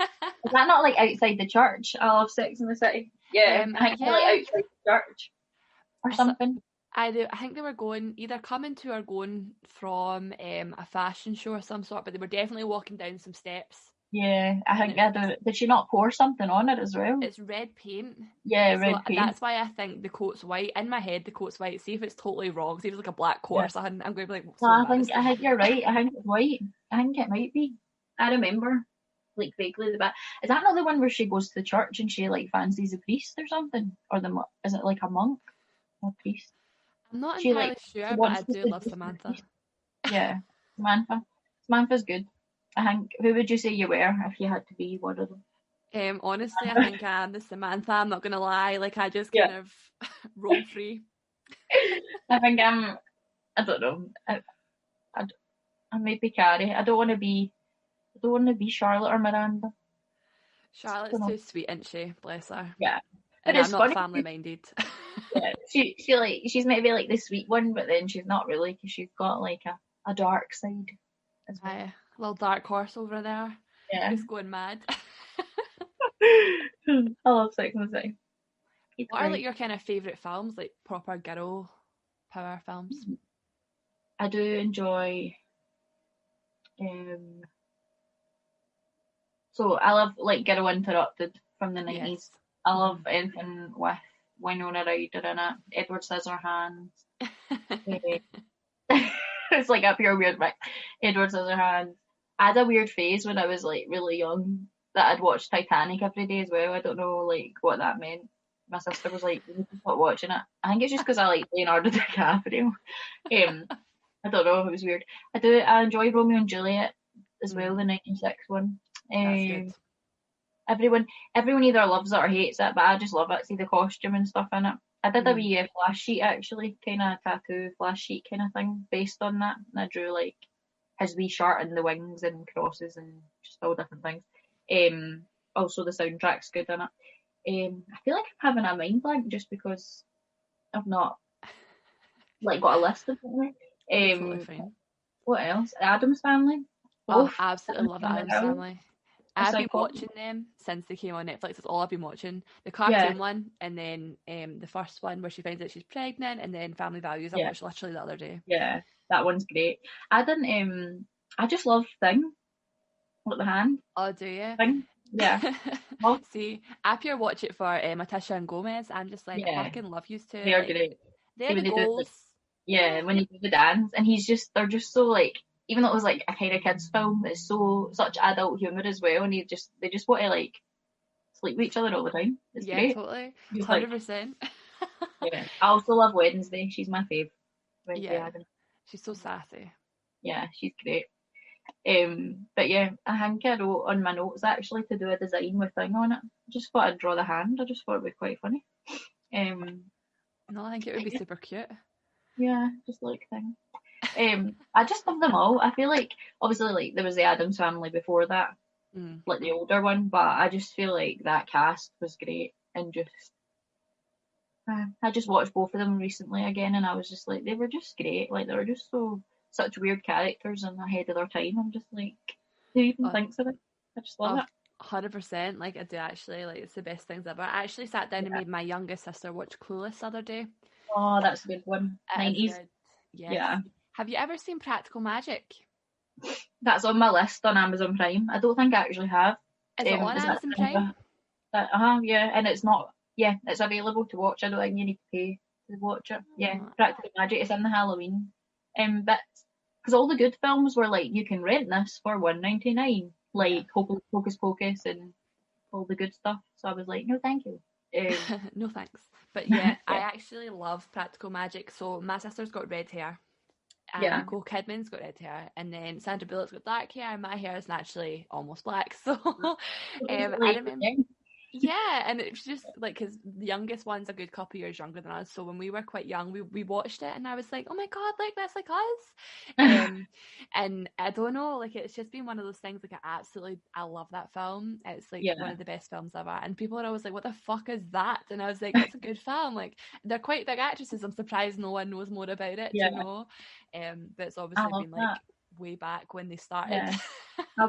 Is that not like outside the church? I love Sex and the City. Yeah, I think like outside the church or something. I think they were going, either coming to or going from a fashion show or some sort, but they were definitely walking down some steps. Yeah, I think did she not pour something on it as well? It's red paint. Yeah, red paint. That's why I think the coat's white. In my head, the coat's white. See if it's totally wrong. See if it's like a black coat or something. I'm going to be like, I think you're right. I think it's white. I think it might be. I remember, like, vaguely the back. Is that not the one where she goes to the church and she like fancies a priest or something? Or is it like a monk or priest? I'm not entirely sure, but I do love Samantha. Yeah, Samantha's good. I think, who would you say you were if you had to be one of them? Honestly, I think I'm the Samantha. I'm not gonna lie. Like, I just kind of roam free. I think I don't know. I maybe Carrie. I don't want to be Charlotte or Miranda. Charlotte's too sweet, isn't she? Bless her. Yeah. And I'm not family minded. Yeah, she's maybe like the sweet one, but then she's not really, because she's got like a dark side as well. A little dark horse over there. Yeah, just going mad. I love Sex and the City. What are like your kind of favourite films, like proper girl power films? I do enjoy. So I love like Girl Interrupted from the 90s. Yes. I love anything with Winona Ryder in it. Edward Scissorhands. It's like a pure weird mix. Edward Scissorhands. I had a weird phase when I was like really young that I'd watch Titanic every day as well. I don't know like what that meant. My sister was like, "You need to stop watching it." I think it's just because I like Leonardo DiCaprio. I don't know. It was weird. I enjoy Romeo and Juliet as well, the 96 one. That's good. Everyone either loves it or hates it, but I just love it. See the costume and stuff in it. I did a wee flash sheet actually, kind of tattoo flash sheet kind of thing based on that, and I drew like his wee shirt and the wings and crosses and just all different things. Also the soundtrack's good in it. I feel like I'm having a mind blank just because I've not like got a list of something. Totally fine. What else? Addams Family. Oh, absolutely love Addams Family. I've been watching them since they came on Netflix. That's all I've been watching. The cartoon one, and then the first one where she finds out she's pregnant, and then Family Values. I watched literally the other day. Yeah, that one's great. I didn't. I just love Thing, with the hand Oh, do you? thing. Yeah. Love. See, I pure watch it for Matisha and Gomez. I'm just like, I Yeah. fucking love you two. They are Like, great. they're See the when they do goals. like, yeah, when they do the dance, and they're just so like, even though it was like a kind of kids film, it's so such adult humor as well, and they just want to like sleep with each other all the time. It's Yeah, great. totally. Just like, 100%. yeah. I also love Wednesday. She's my fave. Wednesday Yeah, Adams. she's so sassy. Yeah, she's great. But yeah, I think I wrote on my notes actually to do a design with Thing on it. Just thought I'd draw the hand. I just thought it'd be quite funny. No, I think it would be super cute. Yeah, just like Thing. I just love them all. I feel like obviously like there was the Adams family before that, like the older one, but I just feel like that cast was great and just I just watched both of them recently again and I was just like they were just great. Like they were just such weird characters and ahead of their time. I'm just like who even thinks of it? I just love it. 100%. Like, I do actually. Like, it's the best things ever. I actually sat down and made my youngest sister watch Clueless the other day. Oh, that's a good one. It 90s. is good. Yes. Yeah. Have you ever seen Practical Magic? That's on my list on Amazon Prime. I don't think I actually have. Is it on Amazon Prime? Yeah, and it's not. Yeah, it's available to watch. I don't think you need to pay to watch it. Yeah, Practical Magic is in the Halloween bits because all the good films were like you can rent this for $1.99, like Hocus Pocus and all the good stuff. So I was like, no, thank you. No thanks. But yeah, I actually love Practical Magic. So my sister's got red hair. Nicole Kidman's got red hair, and then Sandra Bullock's got dark hair, and my hair is naturally almost black. So I remember, yeah, and it's just like because the youngest one's a good couple years younger than us. So when we were quite young, we watched it, and I was like, oh my god, like that's like us. And I don't know, like it's just been one of those things. Like I love that film. It's like one of the best films ever. And people are always like, what the fuck is that? And I was like, it's a good film. Like they're quite big actresses. I'm surprised no one knows more about it. You know, but it's obviously been like way back when they started. Yeah. I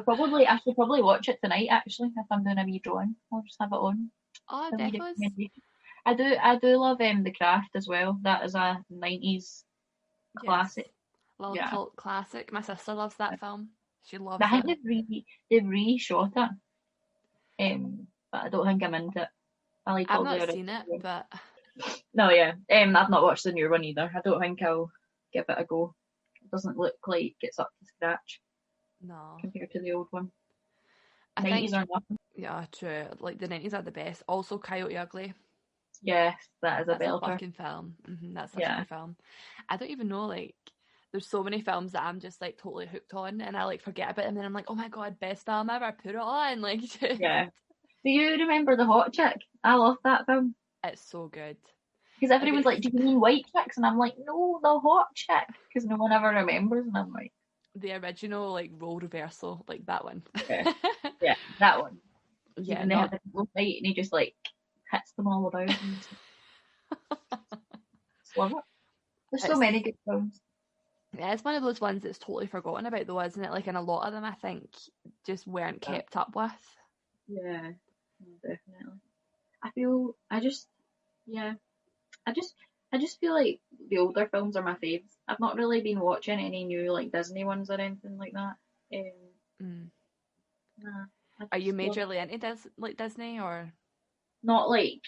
should probably watch it tonight actually if I'm doing a wee drawing. I'll just have it on. Oh, definitely. I do love The Craft as well. That is a 90s classic. Cult classic. My sister loves that film. She loves it. I think they've reshot it. But I don't think I'm into it. I've not seen it, but no, yeah. I've not watched the new one either. I don't think I'll give it a go. It doesn't look like it's up to scratch. No. Compared to the old one. I 90s think, are nothing. Yeah, true. Like the 90s are the best. Also Coyote Ugly. Yes, that's a fucking film. That's such a good film. I don't even know, like there's so many films that I'm just like totally hooked on and I like forget about them and then I'm like, oh my god, best film ever, put it on. Like yeah. Do you remember The Hot Chick? I love that film. It's so good. Because everyone's like, do you mean White Chicks? And I'm like, no, The Hot Chick. Because no one ever remembers. And I'm like, the original like role reversal, like that one. Yeah, that one. Yeah, and they have a little fight and he just like hits them all about. Love it. There's so many good films. Yeah, it's one of those ones that's totally forgotten about though, isn't it? Like, and a lot of them I think just weren't kept up with. Yeah, definitely. I just feel like the older films are my faves. I've not really been watching any new like Disney ones or anything like that. Nah, are you majorly into Disney or? Not like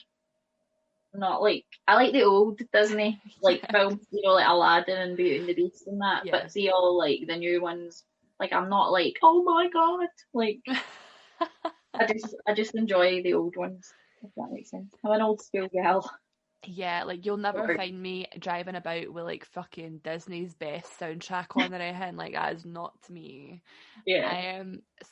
I like the old Disney like films, you know, like Aladdin and Beauty and the Beast and that. But see all like the new ones, like I'm not like, oh my god, like I just enjoy the old ones, if that makes sense. I'm an old school girl. Yeah, like you'll never find me driving about with like fucking Disney's best soundtrack on or anything. Like that is not me. Yeah.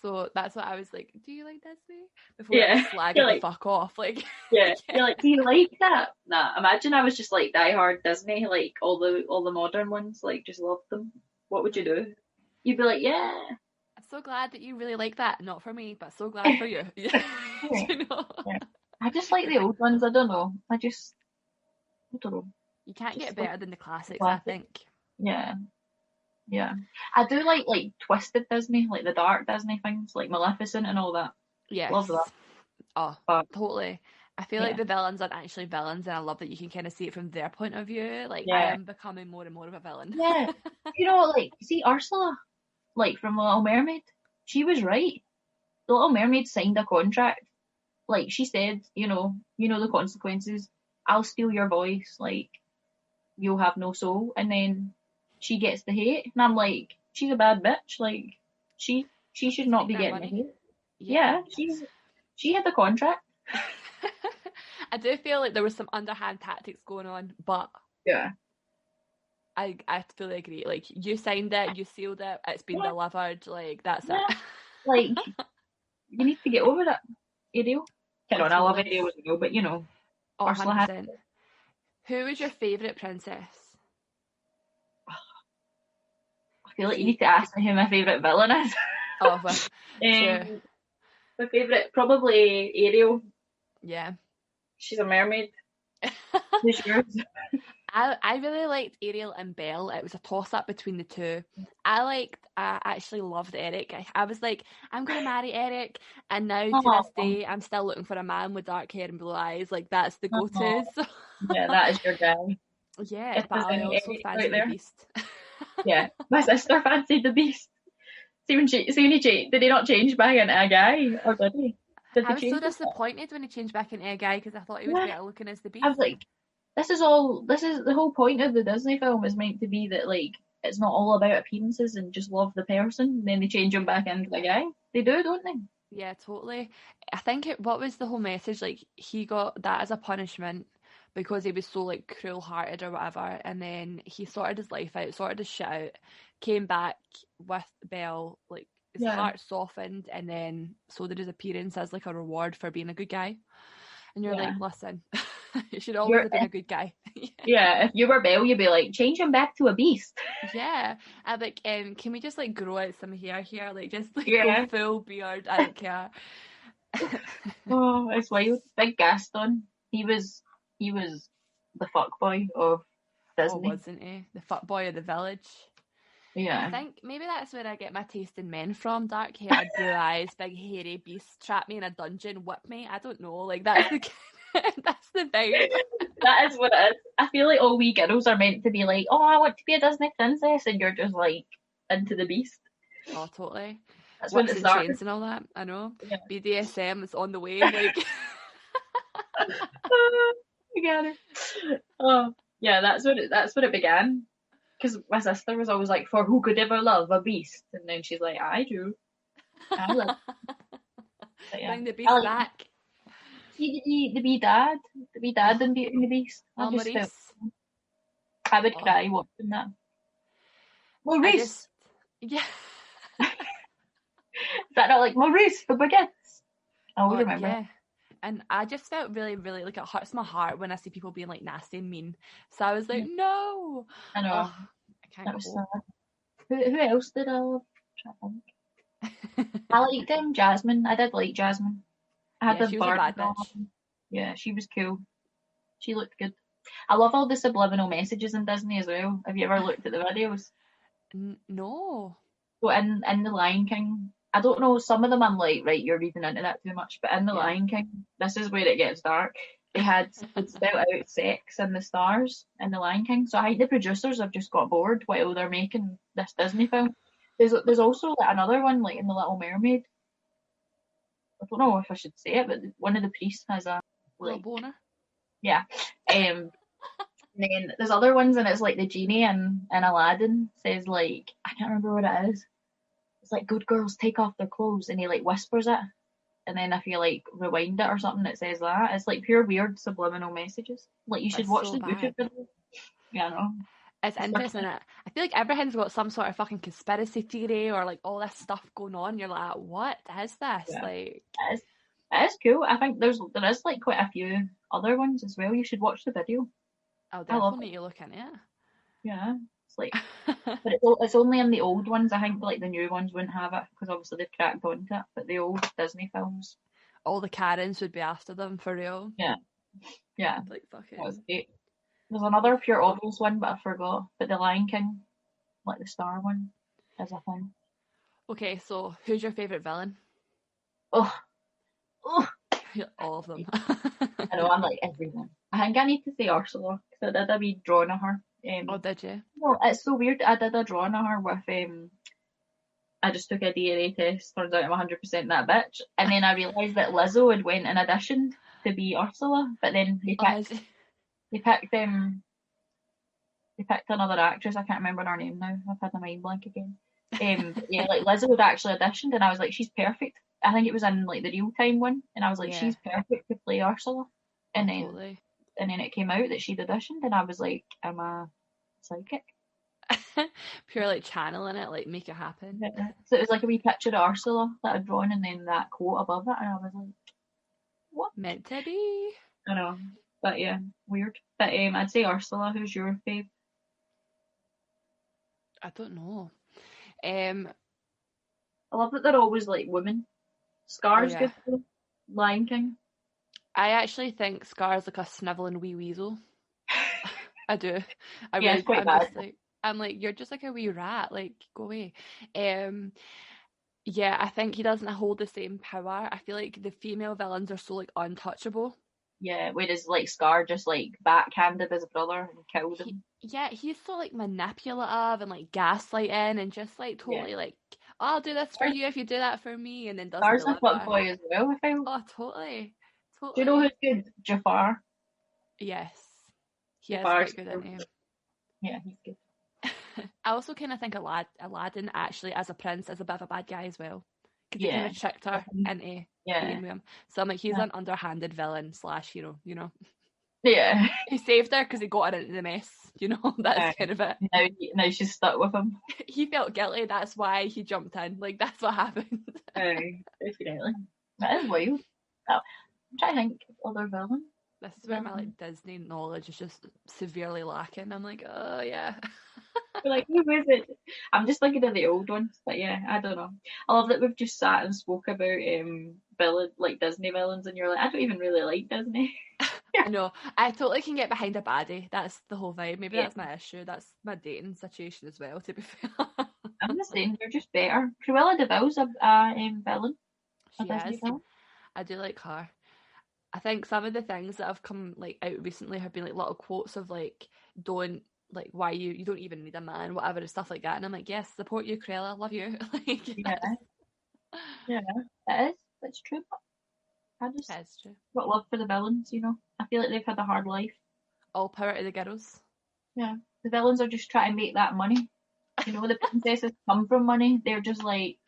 So that's what I was like. Do you like Disney? Before I slag it the fuck off. Like. Yeah. You're like, do you like that? Nah. Imagine I was just like diehard Disney, like all the modern ones, like just loved them. What would you do? You'd be like, yeah. I'm so glad that you really like that. Not for me, but so glad for you. You know? Yeah. I just like the old ones. I don't know. I don't know. You can't get better than the classics, I think. Yeah. I do like twisted Disney, like the dark Disney things, like Maleficent and all that. Yes. Love that. Oh, totally. I feel like the villains aren't actually villains, and I love that you can kind of see it from their point of view. Like, I am becoming more and more of a villain. Yeah. You know, like, see Ursula? like from The Little Mermaid. She was right. The Little Mermaid signed a contract. Like she said, the consequences. I'll steal your voice. Like you'll have no soul. And then she gets the hate, and I'm like, she's a bad bitch. Like she should not be getting the hate. Yeah, she had the contract. I do feel like there was some underhand tactics going on, but Yeah. I fully agree. Like you signed it, you sealed it, it's been delivered. Like that's it. Like you need to get over it, Ariel. I love Ariel as well, but Oh, Ursula 100%. Who was your favourite princess? I feel like you need to ask me who my favourite villain is. Oh, well, sure. My favourite, probably Ariel. Yeah. She's a mermaid. Who's yours? I really liked Ariel and Belle. It was a toss-up between the two. I actually loved Eric. I was like, I'm going to marry Eric. And now to this day, I'm still looking for a man with dark hair and blue eyes. Like, that's the go-to. So. Yeah, that is your guy. Yeah, but I also fancied the Beast. Yeah, my sister fancied the Beast. See when he changed, did he not change back into a guy, or did he? I was so disappointed when he changed back into a guy because I thought he was better looking as the Beast. I was like, this is the whole point of the Disney film is meant to be that like it's not all about appearances and just love the person, and then they change him back into the guy. They do, don't they? Yeah, totally. I think what was the whole message? Like he got that as a punishment because he was so like cruel-hearted or whatever, and then he sorted his life out, sorted his shit out, came back with Belle, like his heart softened, and then so did his appearance as like a reward for being a good guy. And you're like, listen, you should always have been a good guy. Yeah, if you were Belle, you'd be like, change him back to a beast. Yeah, I'm like, can we just like grow out some hair here, like just like go full beard? I don't care. Oh, it's wild. Big Gaston, he was the fuckboy of Disney. Oh, wasn't he? The fuckboy of the village. Yeah. I think maybe that's where I get my taste in men from. Dark hair, blue eyes, big hairy beast, trap me in a dungeon, whip me. I don't know. Like that's the that's the vibe. That is what it is. I feel like all we girls are meant to be like, oh, I want to be a Disney princess, and you're just like into the Beast. Oh, totally. That's when it starts. Chains and all that. I know. Yeah. BDSM is on the way. Like. I got it. Oh, yeah. That's what it began. Because my sister was always like, for who could ever love a beast? And then she's like, I do. I love Bring the beast back. See the wee dad in Beauty and the Beast. I would cry watching that. Maurice! Yeah. Is that not like Maurice for baguettes? I always remember. Yeah. And I just felt really, really, like it hurts my heart when I see people being like nasty and mean. So I was like, no. I know. I can't go. Sad. Who else did I love? I liked Jasmine. I did like Jasmine. I had she was a bad bitch. Yeah, she was cool. She looked good. I love all the subliminal messages in Disney as well. Have you ever looked at the videos? No. So in The Lion King, I don't know, some of them I'm like, right, you're reading into that too much, but in The Lion King, this is where it gets dark. They had spelled out sex in the stars in The Lion King, so I think the producers have just got bored while they're making this Disney film. There's also like another one like in The Little Mermaid. I don't know if I should say it, but one of the priests has a like boner. Yeah. And then there's other ones, and it's like the genie in Aladdin says like, I can't remember what it is. It's like, good girls take off their clothes, and he like whispers it, and then if you like rewind it or something, it says that. It's like pure weird subliminal messages. Like you should watch the YouTube video. Yeah, I know. It's interesting. I feel like everything's got some sort of fucking conspiracy theory or like all this stuff going on. You're like, what is this? Yeah. Like, it is cool. I think there is like quite a few other ones as well. You should watch the video. I'll definitely need to look into it. Yeah, it's like, but it's only in the old ones. I think like the new ones wouldn't have it because obviously they've cracked onto it. But the old Disney films, all the Karens would be after them for real. Yeah. Like fuck it. That was great. There's another pure obvious one, but I forgot. But the Lion King, like the star one, is a thing. Okay, so who's your favourite villain? Oh. All of them. I know, I'm like everyone. I think I need to say Ursula because I did a wee drawing of her. Oh, did you? No, it's so weird. I did a drawing of her with I just took a DNA test. Turns out I'm 100% that bitch. And then I realised that Lizzo had went and auditioned to be Ursula, but then they picked another actress. I can't remember her name now. I've had a mind blank again. Yeah, like Lizzo had actually auditioned, and I was like, she's perfect. I think it was in like the real time one, and I was like, she's perfect to play Ursula. And then totally. and then it came out that she'd auditioned, and I was like, I'm a psychic. Pure like channeling it, like make it happen. Yeah. So it was like a wee picture of Ursula that I'd drawn, and then that quote above it, and I was like, what? Meant to be. I know, but yeah, weird. But I'd say Ursula. Who's your fave? I don't know. I love that they're always like women. Scar's good though. Lion King. I actually think Scar's like a snivelling wee weasel. I do. I yeah, really, it's quite I'm bad. just like, I'm like, you're just like a wee rat. Like, go away. Yeah, I think he doesn't hold the same power. I feel like the female villains are so like untouchable. Yeah, whereas like Scar just like backhanded his brother and killed him. Yeah, he's so like manipulative and like gaslighting and just like totally like, oh, I'll do this for you if you do that for me, and then doesn't Scar's deliver. a fuckboy as well, I feel. Oh, totally. Do you know who's good? Jafar. Yes. He Jafar's is quite good, isn't he? Yeah, he's good. I also kind of think Aladdin actually as a prince is a bit of a bad guy as well. Because he kind of tricked her into being with him. So I'm like, he's an underhanded villain / hero, you know. Yeah. He saved her because he got her into the mess, you know. That's kind of it. Now she's stuck with him. He felt guilty, that's why he jumped in. Like, that's what happened. Definitely. That is wild. I'm trying to think of other villains. This is where my like Disney knowledge is just severely lacking. I'm like, oh yeah. Like, who is it? I'm just thinking of the old ones, but yeah, I don't know. I love that we've just sat and spoke about villain, like Disney villains, and you're like, I don't even really like Disney. I know. I totally can get behind a baddie. That's the whole vibe. Maybe that's my issue. That's my dating situation as well, to be fair. I'm the same. They're just better. Cruella de Vil's a villain. She is. I do like her. I think some of the things that have come like out recently have been like little quotes of like, don't like why you don't even need a man, whatever, and stuff like that. And I'm like, yes, support you, Cruella, love you. Like, yeah, it is. It's true. I just got love for the villains, you know. I feel like they've had a hard life. All power to the girls. Yeah, the villains are just trying to make that money. You know, the princesses come from money. They're just like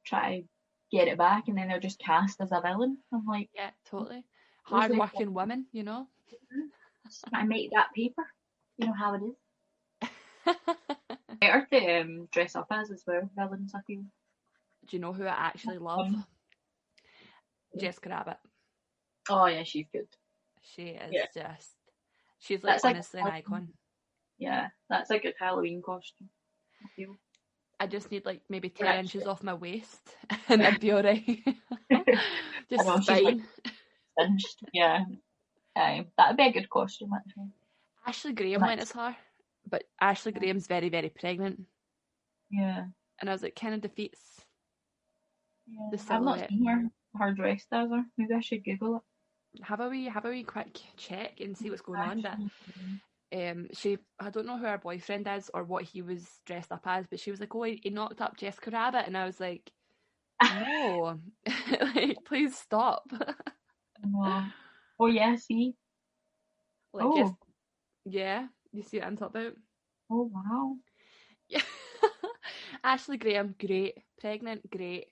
try to get it back, and then they're just cast as a villain. I'm like, yeah, totally. Hard-working women, you know. Just try to make that paper. You know how it is. Better to dress up as well, villains, I feel. Do you know who I actually love? Jessica Rabbit. Oh yeah, she's good. She is she's like honestly an icon. Yeah, that's a good Halloween costume, I feel. I just need like maybe 10 inches off my waist and I'd be alright. Just fine. Cinched. Yeah. That'd be a good costume actually. Ashley Graham went as her, but Ashley Graham's very, very pregnant. Yeah. And I was like, kind of defeats the silhouette. I've not seen her dressed as her. Maybe I should Google it. Have a wee quick check and see what's going on. But I don't know who her boyfriend is or what he was dressed up as, but she was like, oh, he knocked up Jessica Rabbit, and I was like, no, like, please stop. Oh yeah, see. Like, yeah, you see what I'm talking about? Oh wow. Yeah. Ashley Graham, great. Pregnant, great.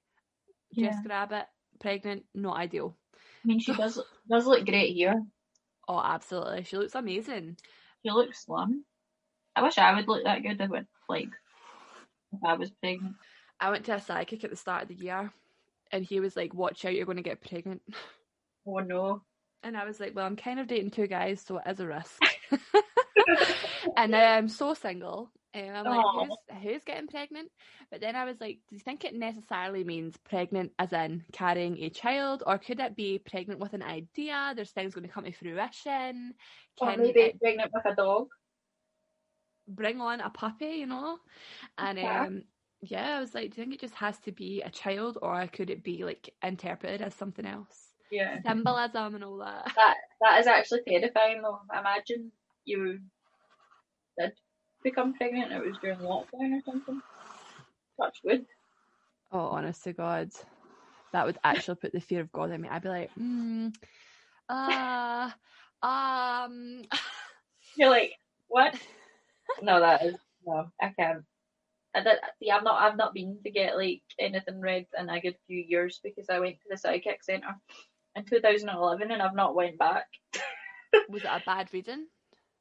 Jessica Rabbit, pregnant, not ideal. I mean, she does look great here. Oh, absolutely. She looks amazing. She looks slim. I wish I would look that good if I was pregnant. I went to a psychic at the start of the year, and he was like, watch out, you're going to get pregnant. Oh no. And I was like, well, I'm kind of dating 2 guys, so it is a risk. And now I'm so single. And I'm like, who's getting pregnant? But then I was like, do you think it necessarily means pregnant as in carrying a child? Or could it be pregnant with an idea? There's things going to come to fruition. Or maybe pregnant with a dog. Bring on a puppy, you know? And I was like, do you think it just has to be a child? Or could it be like interpreted as something else? Yeah. Symbolism and all that. That is actually terrifying though. Imagine you did become pregnant and it was during lockdown or something. Touch wood. Oh, honest to God, that would actually put the fear of God in me. I'd be like, You're like, what? No, I can't. See, I've not been to get like anything read in a good few years because I went to the Psychic Centre in 2011 and I've not went back. Was it a bad reading?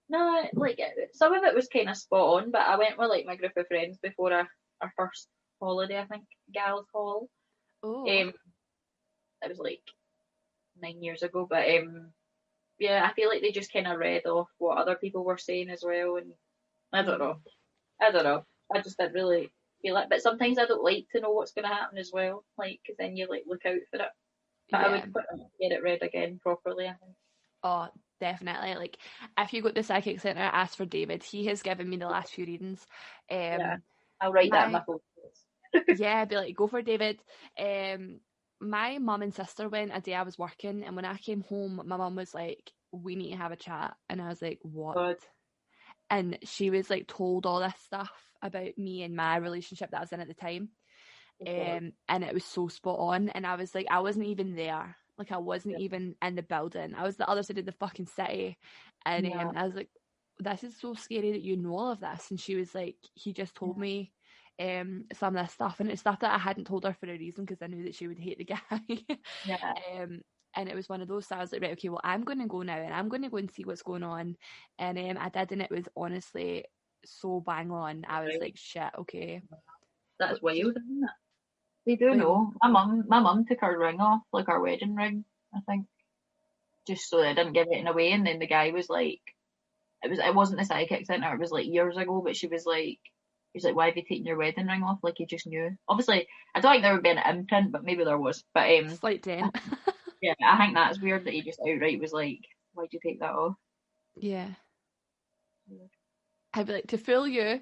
No, like some of it was kind of spot on, but I went with like my group of friends before our first holiday, I think, Gals Hall. Oh, It was like 9 years ago, but yeah, I feel like they just kind of read off what other people were saying as well, and I don't know. I just didn't really feel it, but sometimes I don't like to know what's going to happen as well, like because then you like look out for it. But I yeah. would quite like to get it read again properly, I think. Oh, definitely. Like, if you go to the Psychic Centre, ask for David. He has given me the last few readings. Yeah, I'll write that in my phone. Yeah, be like, go for David. My mum and sister went a day I was working, and when I came home, my mum was like, we need to have a chat. And I was like, what? God. And she was like told all this stuff about me and my relationship that I was in at the time. And it was so spot on. And I was like, I wasn't even there. Like, I wasn't even in the building. I was the other side of the fucking city. And I was like, this is so scary that you know all of this. And she was like, he just told me some of this stuff. And it's stuff that I hadn't told her for a reason because I knew that she would hate the guy. Yeah. And it was one of those, so I was like, right, okay, well, I'm going to go now and I'm going to go and see what's going on. And I did, and it was honestly so bang on. I was like, shit, okay. That's wild, isn't it? They do know. My mum took her ring off, like her wedding ring, I think, just so they didn't give it away. And then the guy was like, it wasn't the Psychic Centre, it was like years ago, but he was like, why have you taken your wedding ring off? Like, he just knew. Obviously, I don't think there would be an imprint, but maybe there was. But slight dent. Yeah, I think that's weird that he just outright was like, why'd you take that off? Yeah. I'd be like, to fool you.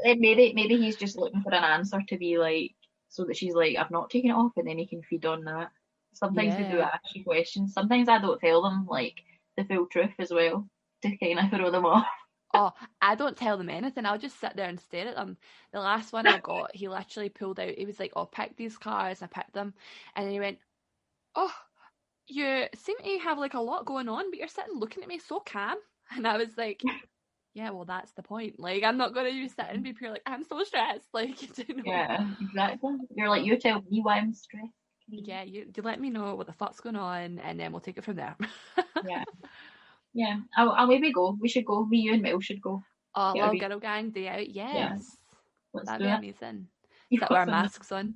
Then maybe he's just looking for an answer to be like, so that she's like, I've not taken it off, and then he can feed on that. Sometimes they do ask you questions. Sometimes I don't tell them like the full truth as well to kind of throw them off. Oh, I don't tell them anything. I'll just sit there and stare at them. The last one I got, he literally pulled out. He was like, "Oh, pick these cards." I picked them, and then he went, "Oh, you seem to have like a lot going on, but you're sitting looking at me so calm." And I was like, "Yeah, well, that's the point. Like, I'm not going to just sit and be pure like I'm so stressed." Like, you know? Yeah, exactly. You're like, you tell me why I'm stressed. Yeah, you let me know what the fuck's going on, and then we'll take it from there. Yeah. Yeah, I'll maybe go. We should go. Me, you, and Mel should go. Oh, little girl gang day out. Yes, yeah. That'd be amazing. Sit with our masks on.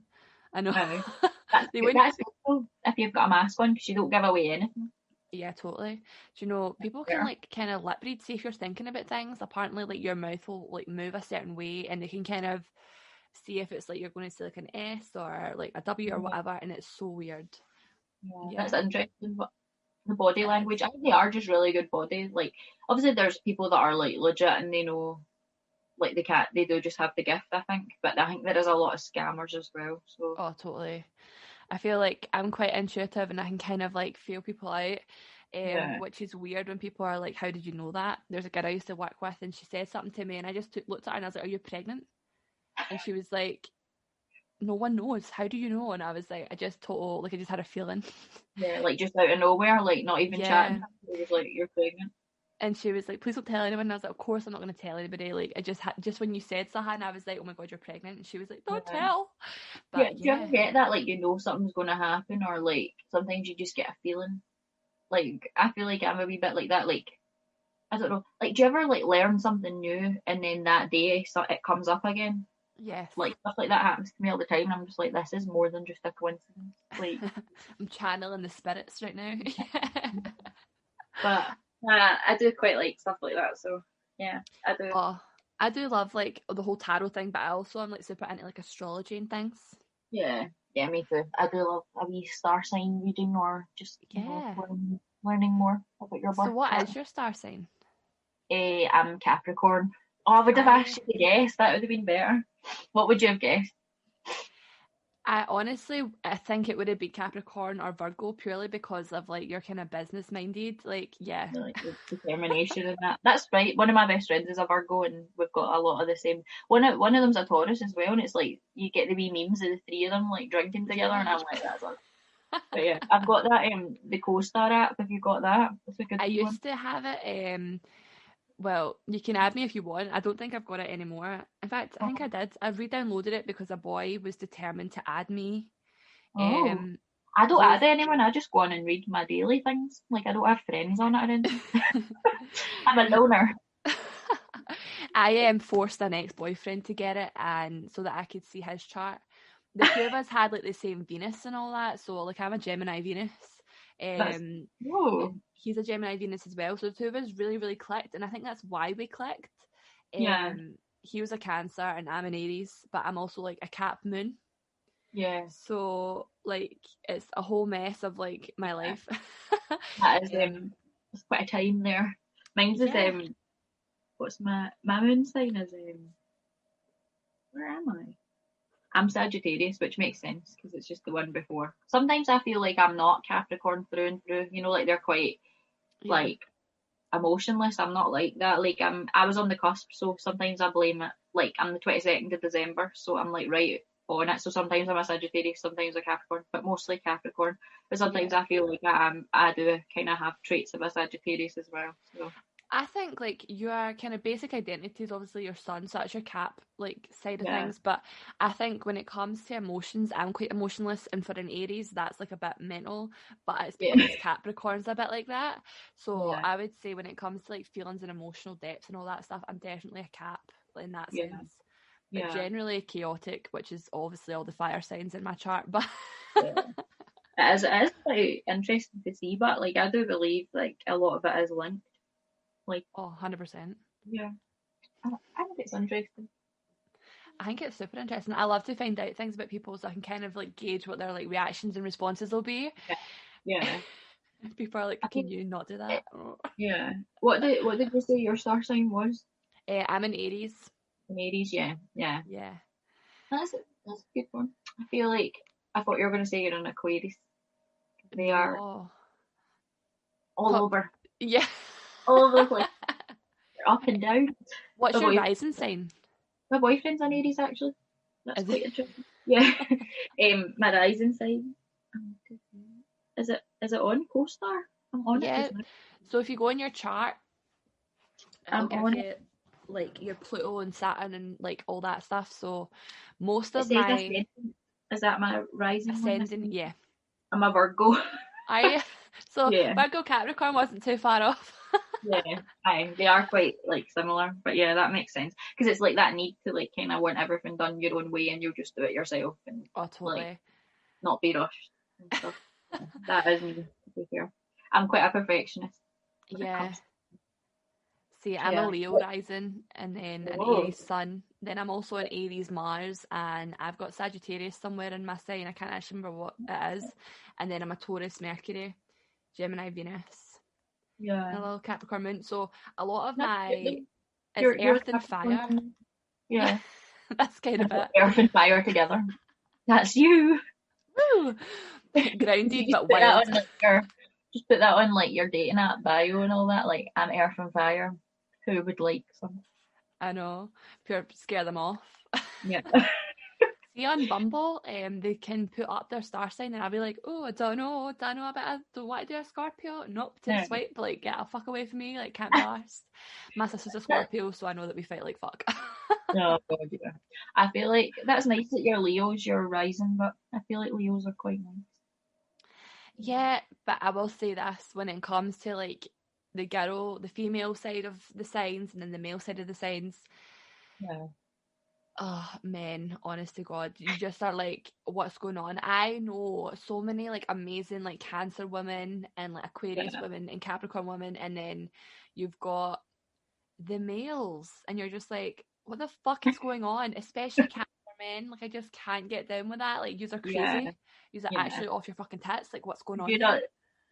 I know. That's cool if you've got a mask on because you don't give away anything. Yeah, totally. Do you know people can like kind of lip read, see if you're thinking about things. Apparently, like your mouth will like move a certain way, and they can kind of see if it's like you're going to say like an S or like a W or whatever, and it's so weird. Yeah, that's interesting. But the body language, I think they are just really good bodies. Like, obviously, there's people that are like legit and they know, like they do just have the gift, I think. But I think there is a lot of scammers as well. So. Oh, totally. I feel like I'm quite intuitive and I can kind of like feel people out, which is weird when people are like, "How did you know that?" There's a girl I used to work with and she said something to me and I just looked at her and I was like, "Are you pregnant?" And she was like, "No one knows. How do you know?" And I was like, I just had a feeling. Yeah, like just out of nowhere, like not even chatting. It was like, "You're pregnant." And she was like, "Please don't tell anyone." And I was like, "Of course I'm not going to tell anybody." Like, I just when you said something, I was like, "Oh my God, you're pregnant." And she was like, "Don't tell." But do you ever get that? Like, you know something's going to happen, or like sometimes you just get a feeling. Like, I feel like I'm a wee bit like that. Like, I don't know. Like, do you ever like learn something new and then that day it comes up again? Yes. Like, stuff like that happens to me all the time. And I'm just like, this is more than just a coincidence. Like, I'm channeling the spirits right now. But I do quite like stuff like that. So yeah, I do. Oh, I do love like the whole tarot thing, but I also am like super into like astrology and things. Yeah, me too. I do love a wee star sign reading or just learning more about your birth. So what is your star sign? I'm Capricorn. Oh, I would have actually guessed. That would have been better. What would you have guessed? I think it would have been Capricorn or Virgo purely because of like you're kind of business minded. Like, yeah. Like the determination and that. That's right. One of my best friends is a Virgo, and we've got a lot of the same. One of them's a Taurus as well, and it's like you get the wee memes of the three of them like drinking together, and I'm like, that's us. But yeah, I've got that the Co-Star app. Have you got that? It's a good I one. used to have it. Well, you can add me if you want. I don't think I've got it anymore. In fact, I think I did. I've re-downloaded it because a boy was determined to add me. Oh. I don't add anyone. I just go on and read my daily things. Like I don't have friends on it or anything. I'm a loner. I forced an ex-boyfriend to get it, and so that I could see his chart. The two of us had like the same Venus and all that. So like I'm a Gemini Venus. He's a Gemini Venus as well. So the two of us really, really clicked, and I think that's why we clicked. Yeah. He was a Cancer and I'm an Aries, but I'm also like a Cap Moon. Yeah. So like it's a whole mess of like my life. That is it's quite a time there. Mine's is what's my moon sign is where am I? I'm Sagittarius, which makes sense because it's just the one before. Sometimes I feel like I'm not Capricorn through and through. You know, like they're quite like emotionless. I'm not like that. Like I was on the cusp, so sometimes I blame it. Like I'm the 22nd of December, so I'm like right on it. So sometimes I'm a Sagittarius, sometimes a Capricorn, but mostly Capricorn. But sometimes I feel like I do kind of have traits of a Sagittarius as well. So I think like your kind of basic identity is obviously your sun, so that's your Cap like side of things. But I think when it comes to emotions, I'm quite emotionless, and for an Aries, that's like a bit mental. But it's because Capricorn's a bit like that. So I would say when it comes to like feelings and emotional depth and all that stuff, I'm definitely a Cap in that sense. But generally chaotic, which is obviously all the fire signs in my chart. But it is quite interesting to see. But like I do believe like a lot of it is linked. Like 100%. Yeah. I think it's interesting. I think it's super interesting. I love to find out things about people so I can kind of like gauge what their like reactions and responses will be. Yeah. People are like, can you not do that? Yeah. What did you say your star sign was? I'm an Aries. An Aries, yeah. That's a good one. I feel like I thought you were going to say you're an Aquarius. They are all over. Yeah. All over the place. They're up and down. What's your rising sign? My boyfriend's an Aries, actually. That's quite interesting. Yeah. My rising sign. Is it on Co-Star? I'm on it. So if you go in your chart, I'm on it. Like your Pluto and Saturn and like all that stuff. So most of my ascendant. Is that my rising ascendant? One? Yeah. I'm a Virgo. Virgo Capricorn wasn't too far off. They are quite like similar, but yeah, that makes sense because it's like that need to like kind of want everything done your own way, and you'll just do it yourself and totally like not be rushed and stuff. That is me, to be fair. I'm quite a perfectionist. See, I'm a Leo rising and then an Aries sun. Then I'm also an Aries Mars, and I've got Sagittarius somewhere in my sign. I can't actually remember what it is. And then I'm a Taurus Mercury, Gemini Venus. Yeah. And a little Capricorn moon. So a lot of it's earth and fire. Yeah. That's kind of it. Earth and fire together. That's you. Woo! Grounded but wild. Just put that on like your dating app bio and all that. Like, I'm earth and fire. Who would like some? I know. Pure scare them off. Yeah. See on Bumble, they can put up their star sign, and I'll be like, oh, I don't know about it. Don't want to do a Scorpio. Nope, to swipe, like, get a fuck away from me, like, can't be arsed. My sister's a Scorpio, so I know that we fight like fuck. Oh, God, yeah. I feel like that's nice that you're Leo's, you're rising, but I feel like Leos are quite nice. Yeah, but I will say this, when it comes to, like, the female side of the signs and then the male side of the signs. Yeah. Oh, man, honest to God, you just are like, what's going on? I know so many, like, amazing, like, Cancer women and, like, Aquarius women and Capricorn women, and then you've got the males, and you're just like, what the fuck is going on? Especially Cancer men, like, I just can't get down with that. Like, yous are crazy. Yous are actually off your fucking tits. Like, what's going on here?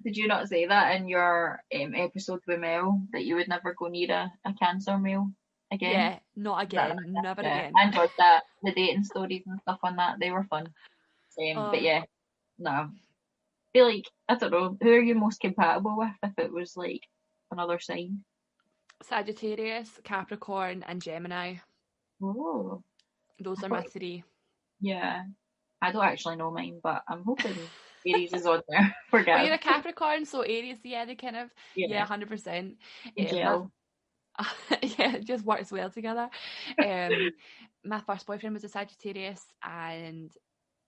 Did you not say that in your episode with Mel, that you would never go near a Cancer male again? Yeah, not again. Never again. I enjoyed that. The dating stories and stuff on that, they were fun. But yeah, no. I feel like, I don't know, who are you most compatible with if it was like another sign? Sagittarius, Capricorn, and Gemini. Oh, Those I are thought, my three. yeah. I don't actually know mine, but I'm hoping Aries is on there for Well, you're Gab. a Capricorn, so Aries, yeah, they kind of, Yeah, 100%. the My gel. yeah, it just works well together. My first boyfriend was a Sagittarius, and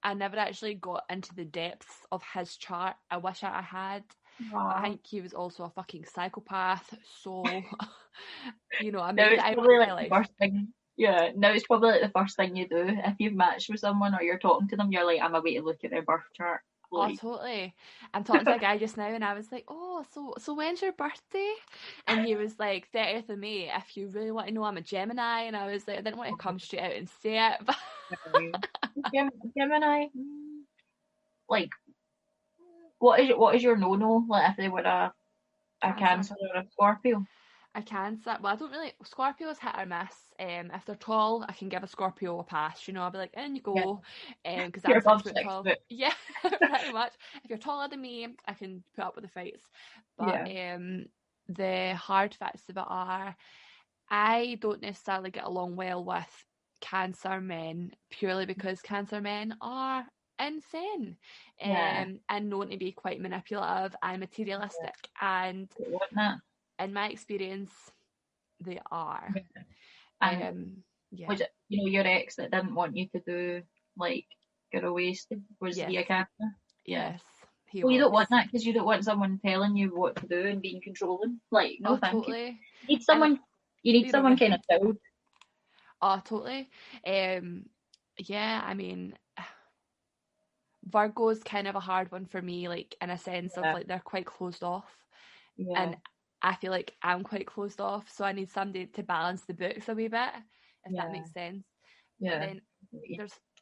I never actually got into the depths of his chart. I wish I had, but I Wow. think he was also a fucking psychopath. So, I Now made it it's out probably of like my the life. first thing. Yeah, now it's probably like the first thing you do if you've matched with someone or you're talking to them. You're like, I'm away to look at their birth chart. Oh, Like, totally. I'm talking to a guy just now, and I was like, "Oh, so when's your birthday?" And he was like, "30th of May. If you really want to know, I'm a Gemini." And I was like, I didn't want to come straight out and say it, but Gemini. Like, what is your no-no? Like, if they were a Cancer. Cancer or a Scorpio? I can set. Well, I don't really. Scorpios hit or miss. If they're tall, I can give a Scorpio a pass. I'll be like, in you Yeah, go. Because you're I'm above 6 foot tall. 6 foot. Yeah, pretty much. If you're taller than me, I can put up with the fights. But Yeah, the hard facts of it are, I don't necessarily get along well with Cancer men purely because Cancer men are insane, yeah, and known to be quite manipulative and yeah. materialistic. And Don't want that. in my experience, they are. Yeah. And Yeah. was it, your ex that didn't want you to do like girl wasted? Was Yes. he a Cancer? Yeah. Yes. He Well, you don't was. want that because you don't want someone telling you what to do and being controlling. Like, no, Oh, thank you. totally. You need And someone. You need you know someone me. kind of chilled. Oh, totally. Yeah. I mean, Virgo's kind of a hard one for me, like in a sense of Yeah, like they're quite closed off, yeah, and I feel like I'm quite closed off, so I need somebody to balance the books a wee bit, if that yeah, makes sense. But yeah, then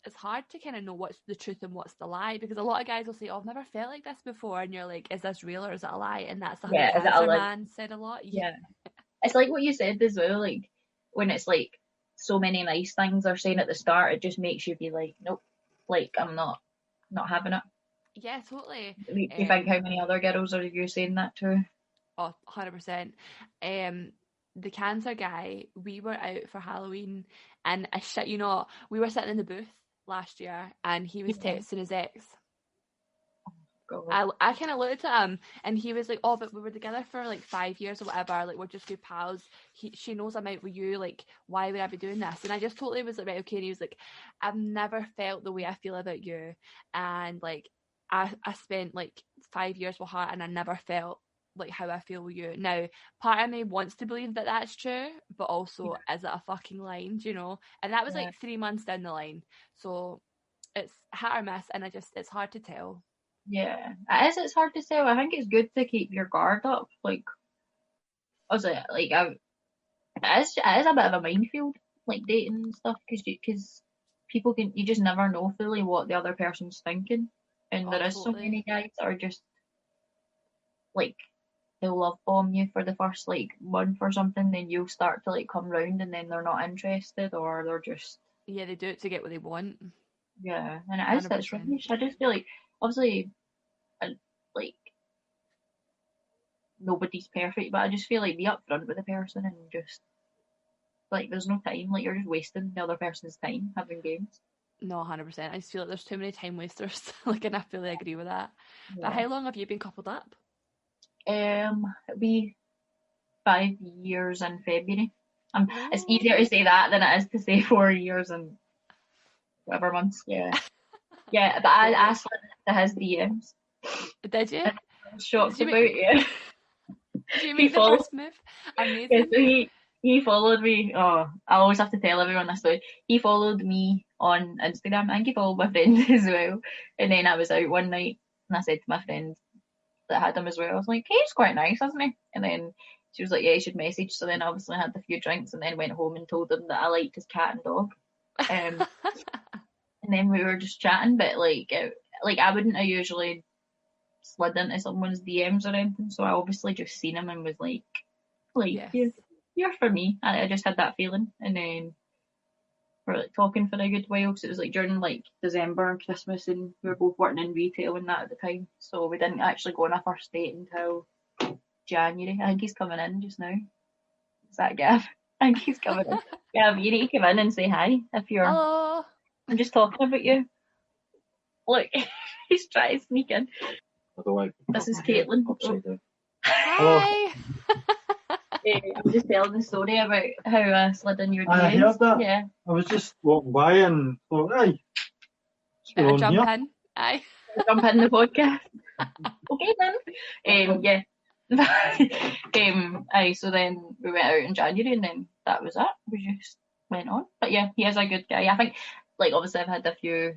it's hard to kind of know what's the truth and what's the lie, because a lot of guys will say, "Oh, I've never felt like this before," and you're like, "Is this real or is it a lie?" And that's something yeah. Is it a Cancer leg? Man said a lot. Yeah, Yeah. It's like what you said as well. Like when it's like so many nice things are saying at the start, it just makes you be like, nope. Like I'm not having it. yeah, totally. It makes you think how many other girls are you saying that to? Oh, 100%. The Cancer guy, we were out for Halloween, and I shit you not, we were sitting in the booth last year, and he was Yeah. texting his ex. God. I kind of looked at him, and he was like, "Oh, but we were together for like 5 years or whatever. Like we're just good pals. She knows I'm out with you. Like why would I be doing this?" And I just totally was like, "Right, okay." And he was like, "I've never felt the way I feel about you, and like I spent like 5 years with her, and I never felt like how I feel with you." Now, part of me wants to believe that that's true, but also is it a fucking line? Do you know? And that was Yeah. like 3 months down the line, so it's hit or miss, and it's hard to tell. Yeah. It is, it's hard to tell. I think it's good to keep your guard up. Like, I was like, it is a bit of a minefield, like dating and stuff, because people you just never know fully what the other person's thinking, and Oh, there is so totally. many guys that are just like they'll love bomb you for the first like month or something, then you'll start to like come round, and then they're not interested, or they're just Yeah, they do it to get what they want. yeah, and it's 100%. rubbish. I just feel like obviously, uh, like nobody's perfect, but I just feel like be upfront with the person and just like there's no time, like you're just wasting the other person's time having games. No, 100%. I just feel like there's too many time wasters. Like, and I fully agree with that. But Yeah. how long have you been coupled up? It'll be 5 years in February. It's easier to Oh. say that than it is to say 4 years and whatever months. Yeah. Yeah, but I Totally. slid into his DMs. Did you? And I was Did shocked you about make it. did you He make the followed first move? yeah, Amazing. so he followed me. Oh, I always have to tell everyone this story. He followed me on Instagram. I think he followed my friend as well. And then I was out one night and I said to my friend that had him as well, I was like, hey, he's quite nice, isn't he? And then she was like, yeah, you should message. So then obviously I had a few drinks and then went home and told him that I liked his cat and dog. Um, and then we were just chatting, but like I wouldn't have usually slid into someone's DMs or anything. So I obviously just seen him and was like Yes. you're for me. I just had that feeling, and then for like talking for a good while, because it was like during like December and Christmas, and we were both working in retail and that at the time, so we didn't actually go on a first date until January. I think he's coming in just now. Is that Gav? I think he's coming in. Gav, you need to come in and say hi if you're. Hello. I'm just talking about you. Look, he's trying to sneak in. This is Caitlin. Hi. I'm just telling the story about how I slid in your DMs. I heard that. Yeah. I was just walking by and thought, aye, Better jump in. Aye. Jump in the podcast. Okay then. Yeah. Aye, so then we went out in January, and then that was it. We just went on. But yeah, he is a good guy. I think, like, obviously I've had a few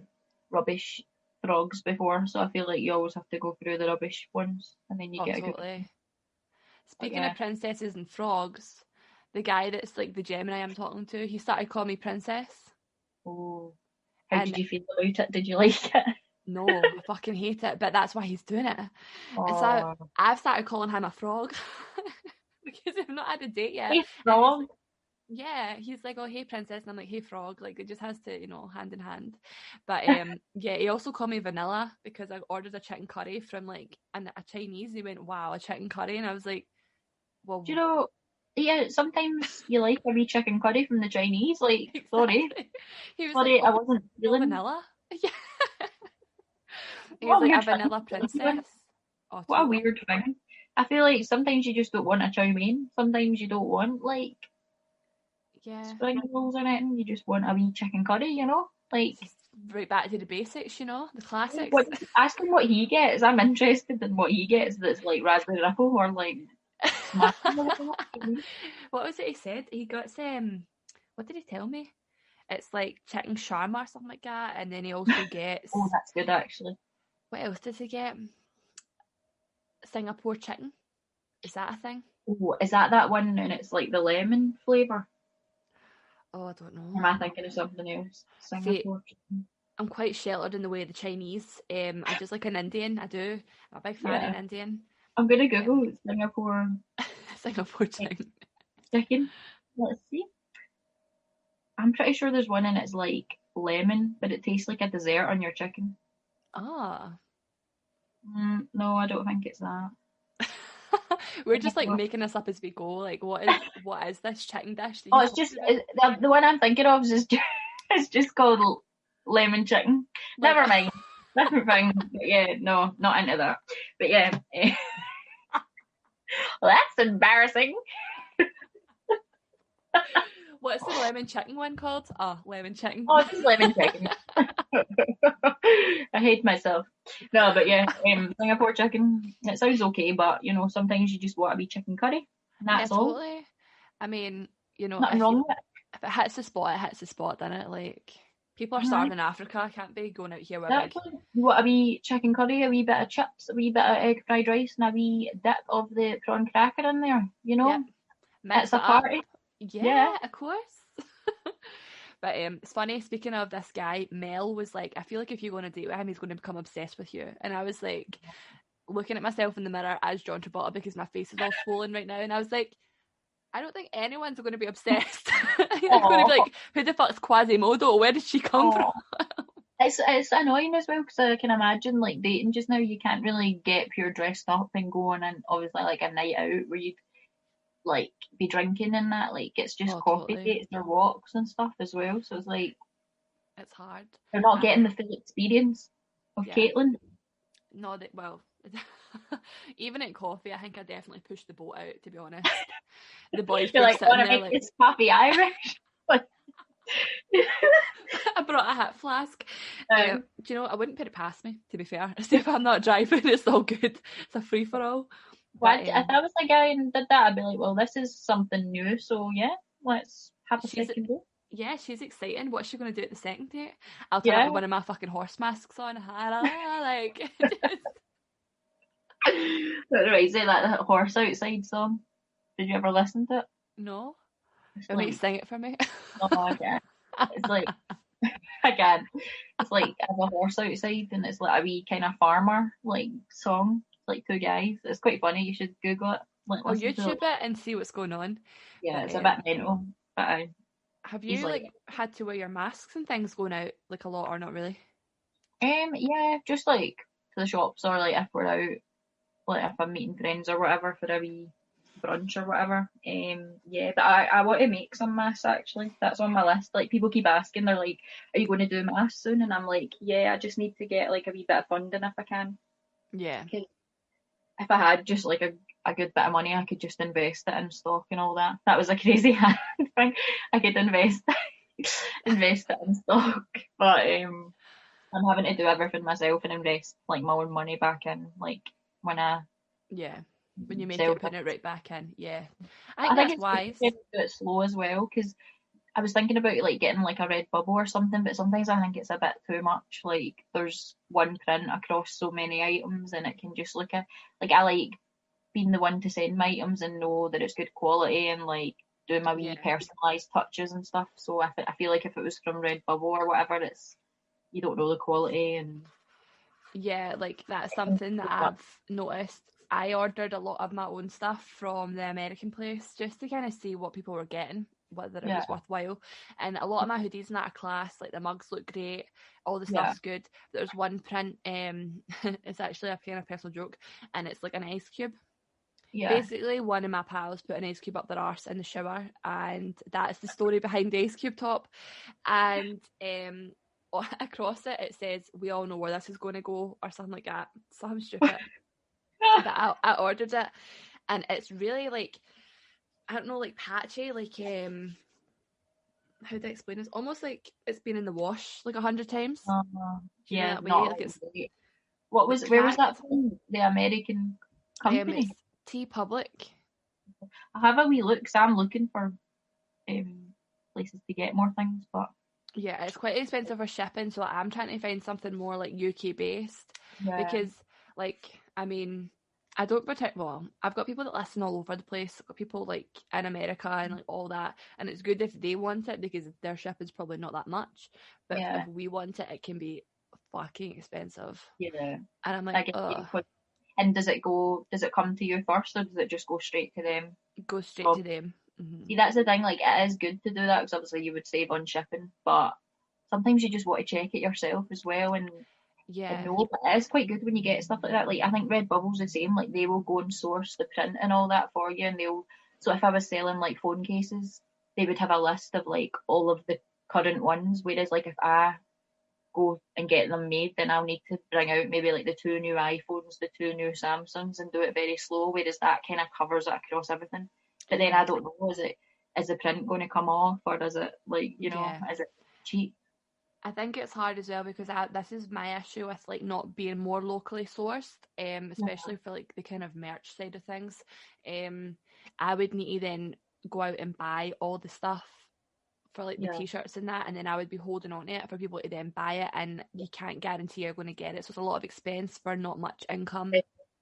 rubbish frogs before, so I feel like you always have to go through the rubbish ones, and then you get a good. Speaking of princesses and frogs, the guy that's like the Gemini I'm talking to, he started calling me princess. Oh. How did you feel about it? Did you like it? No, I fucking hate it, but that's why he's doing it. Oh. And so I've started calling him a frog because I've not had a date yet. Hey, frog. Yeah, he's like, oh, hey, princess. And I'm like, hey, frog. Like, it just has to, hand in hand. But yeah, he also called me vanilla because I ordered a chicken curry from like a Chinese. He went, wow, a chicken curry. And I was like, well. Do you know, yeah, sometimes you like a wee chicken curry from the Chinese. Like, exactly. Sorry. He was sorry, like, I wasn't feeling vanilla. Yeah. He was like a vanilla princess. Oh, what a weird thing. I feel like sometimes you just don't want a chow mein. Sometimes you don't want like spring rolls or anything. You just want a wee chicken curry, Like right back to the basics, the classics. Ask him what he gets. I'm interested in what he gets that's like raspberry ripple or like what was it he said? He got what did he tell me? It's like chicken shawarma or something like that, and then he also gets oh, that's good actually. What else does he get? Singapore chicken. Is that a thing? Oh, is that one and it's like the lemon flavour? Oh, I don't know. Or am I thinking of something else? Singapore chicken. I'm quite sheltered in the way of the Chinese. I just like an Indian. I do. I'm a big fan of Indian. I'm gonna Google Singapore chicken. Chicken. Let's see. I'm pretty sure there's one and it's like lemon, but it tastes like a dessert on your chicken. Ah. No, I don't think it's that. We're just like making this up as we go. Like, what is this chicken dish? It's just the one I'm thinking of is it's just called lemon chicken. Like, never mind. Never mind. But yeah, no, not into that. But yeah, well, that's embarrassing. What's the lemon chicken one called? Oh, lemon chicken. Oh, it's just lemon chicken. I hate myself. No, but yeah, Singapore chicken, it sounds okay, but sometimes you just want to be chicken curry, and that's all. Totally. I mean, nothing wrong with it. If it hits the spot, doesn't it? Like, people are starving in Africa, can't be going out here with exactly. You want a wee chicken curry, a wee bit of chips, a wee bit of egg fried rice, and a wee dip of the prawn cracker in there, Yep. It's a party. Yeah, of course. But it's funny, speaking of this guy, Mel was like, I feel like if you go on a date with him, he's going to become obsessed with you. And I was like, looking at myself in the mirror as John Travolta because my face is all swollen right now. And I was like, I don't think anyone's going to be obsessed. They're going to be like, who the fuck's Quasimodo? Where did she come from? It's annoying as well because I can imagine like dating just now, you can't really get pure dressed up and go on and obviously like a night out where you'd like be drinking and that, like it's just coffee dates or walks and stuff as well, so it's like it's hard. They're not getting the full experience of Caitlin. No, even at coffee I think I definitely pushed the boat out, to be honest. The boys were like, sitting there make this coffee Irish. I brought a hot flask. Do you know, I wouldn't put it past me, to be fair. See, if I'm not driving, it's all good. It's a free for all. But, if I was a guy and did that, I'd be like, well, this is something new, so yeah, let's have a second date. Yeah, she's exciting. What's she going to do at the second date? I'll turn up with one of my fucking horse masks on. Like, right, say that horse outside song. Did you ever listen to it? No. Will you sing it for me? Oh, I can't. It's like, I can't. It's like I have a horse outside and it's like a wee kind of farmer like song. Like two guys. It's quite funny. You should Google it. I'll YouTube it and see what's going on. Yeah, it's a bit mental. But Have you like had to wear your masks and things going out like a lot or not really? Yeah, just like to the shops or like if we're out, like if I'm meeting friends or whatever for a wee brunch or whatever. Yeah, but I want to make some masks actually. That's on my list. Like people keep asking, they're like, "Are you going to do masks soon?" And I'm like, "Yeah, I just need to get like a wee bit of funding if I can." Yeah. 'Cause if I had just like a good bit of money, I could just invest it in stock and all that. That was a crazy hand thing. I could invest it in stock, but I'm having to do everything myself and invest like my own money back in, like when I when you make sell it, putting it right back in. Yeah, I I think think that's wise. it's good to do it slow as well because I was thinking about like getting like a red bubble or something, but sometimes I think it's a bit too much. Like there's one print across so many items and it can just look at like I like being the one to send my items and know that it's good quality and like doing my wee personalised touches and stuff. So I feel like if it was from Redbubble or whatever, it's you don't know the quality and yeah, like that's something that I've noticed. I ordered a lot of my own stuff from the American place just to kind of see what people were getting, whether it was worthwhile. And a lot of my hoodies in that class, like the mugs look great, all the stuff's good. There's one print, it's actually a kind of personal joke, and it's like an ice cube. Yeah. Basically, one of my pals put an ice cube up their arse in the shower, and that's the story behind the ice cube top. And across it says, "We all know where this is going to go," or something like that. Something stupid. But I ordered it, and it's really like, I don't know, like patchy, like how do I explain this? Almost like it's been in the wash like 100 times. Yeah, that way? not Like it's what was where was that from? The American company? It's T Public. I have a wee look, so I'm looking for places to get more things, but yeah, it's quite expensive for shipping, so I'm trying to find something more like UK based because like I mean I don't well, I've got people that listen all over the place. I've got people like in America and like all that, and it's good if they want it because their shipping's probably not that much. But if we want it, it can be fucking expensive. Yeah. And I'm like, and does it come to you first or does it just go straight to them? It goes straight to them. Mm-hmm. See, that's the thing, like it is good to do that because obviously you would save on shipping, but sometimes you just want to check it yourself as well and know, but it is quite good when you get stuff like that. Like I think Redbubble's the same, like they will go and source the print and all that for you, and so if I was selling like phone cases, they would have a list of like all of the current ones, whereas like if I go and get them made, then I'll need to bring out maybe like the 2 new iPhones, the 2 new Samsungs and do it very slow, whereas that kind of covers it across everything. But then I don't know, is the print going to come off or does it like, is it cheap? I think it's hard as well because this is my issue with like not being more locally sourced, especially for like the kind of merch side of things. I would need to then go out and buy all the stuff for like the t-shirts and that, and then I would be holding on to it for people to then buy it, and you can't guarantee you're going to get it, so it's a lot of expense for not much income.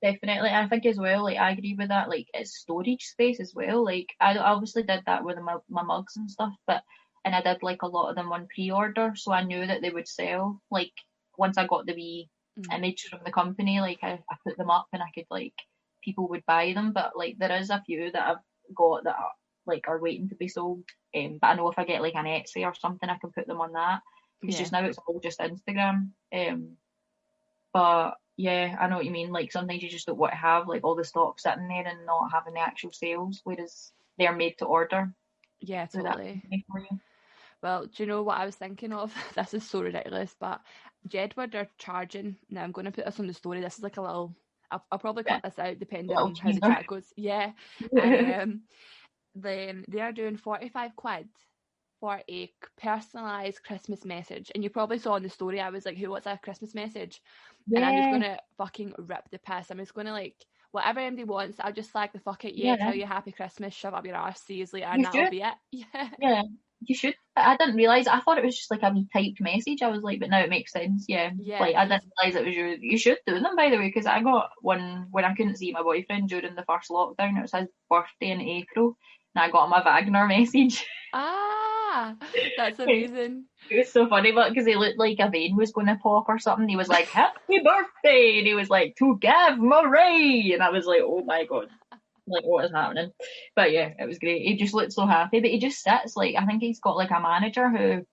Definitely, I think as well, like I agree with that, like it's storage space as well. Like I obviously did that with my mugs and stuff, and I did like a lot of them on pre-order, so I knew that they would sell. Like once I got the wee image from the company, like I put them up and I could like people would buy them, but like there is a few that I've got that are waiting to be sold. But I know if I get like an Etsy or something, I can put them on that. Because just now it's all just Instagram. But yeah, I know what you mean. Like sometimes you just don't want to have like all the stock sitting there and not having the actual sales, whereas they're made to order. Yeah, totally. Well, do you know what I was thinking of? This is so ridiculous, but Jedward are charging. Now I'm going to put this on the story. This is like a little. I'll probably cut this out depending on how the chat goes. Yeah. And, then they are doing 45 quid for a personalised Christmas message. And you probably saw in the story, I was like, who wants a Christmas message? And I'm just going to fucking rip the piss. I'm just going to like, whatever MD wants, I'll just slag the fuck it. Tell you Happy Christmas, shove up your arse, see you later, and that'll be it. Yeah, you should. I didn't realise, I thought it was just like a wee typed message. I was like, but now it makes sense, Like, I didn't realise it was you. You should do them, by the way, because I got one when I couldn't see my boyfriend during the first lockdown. It was his birthday in April. And I got him a Wagner message. Ah, that's amazing. It was so funny, but because he looked like a vein was going to pop or something. He was like, "Happy birthday!" And he was like, "To Gav Murray!" And I was like, "Oh my god!" like, what is happening? But yeah, it was great. He just looked so happy, but he just sits, like, I think he's got like a manager who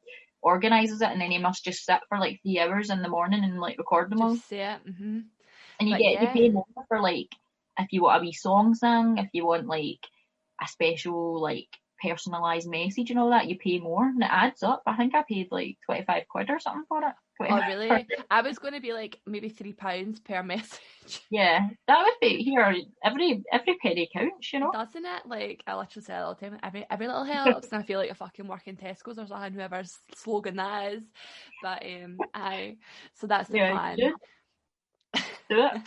organises it, and then he must just sit for like 3 hours in the morning and like record them all. Just say it. And you But you pay more for like if you want a wee song sung, if you want like a special like personalised message and all that, you pay more and it adds up. I think I paid like 25 quid or something for it. Oh really? I was going to be like maybe £3 per message. Yeah, that would be here. Every penny counts, you know. Doesn't it? Like, I literally say it all the time. Every little helps, and I feel like I fucking work in Tesco's or something, whoever's slogan that is. But so that's the plan. Do it.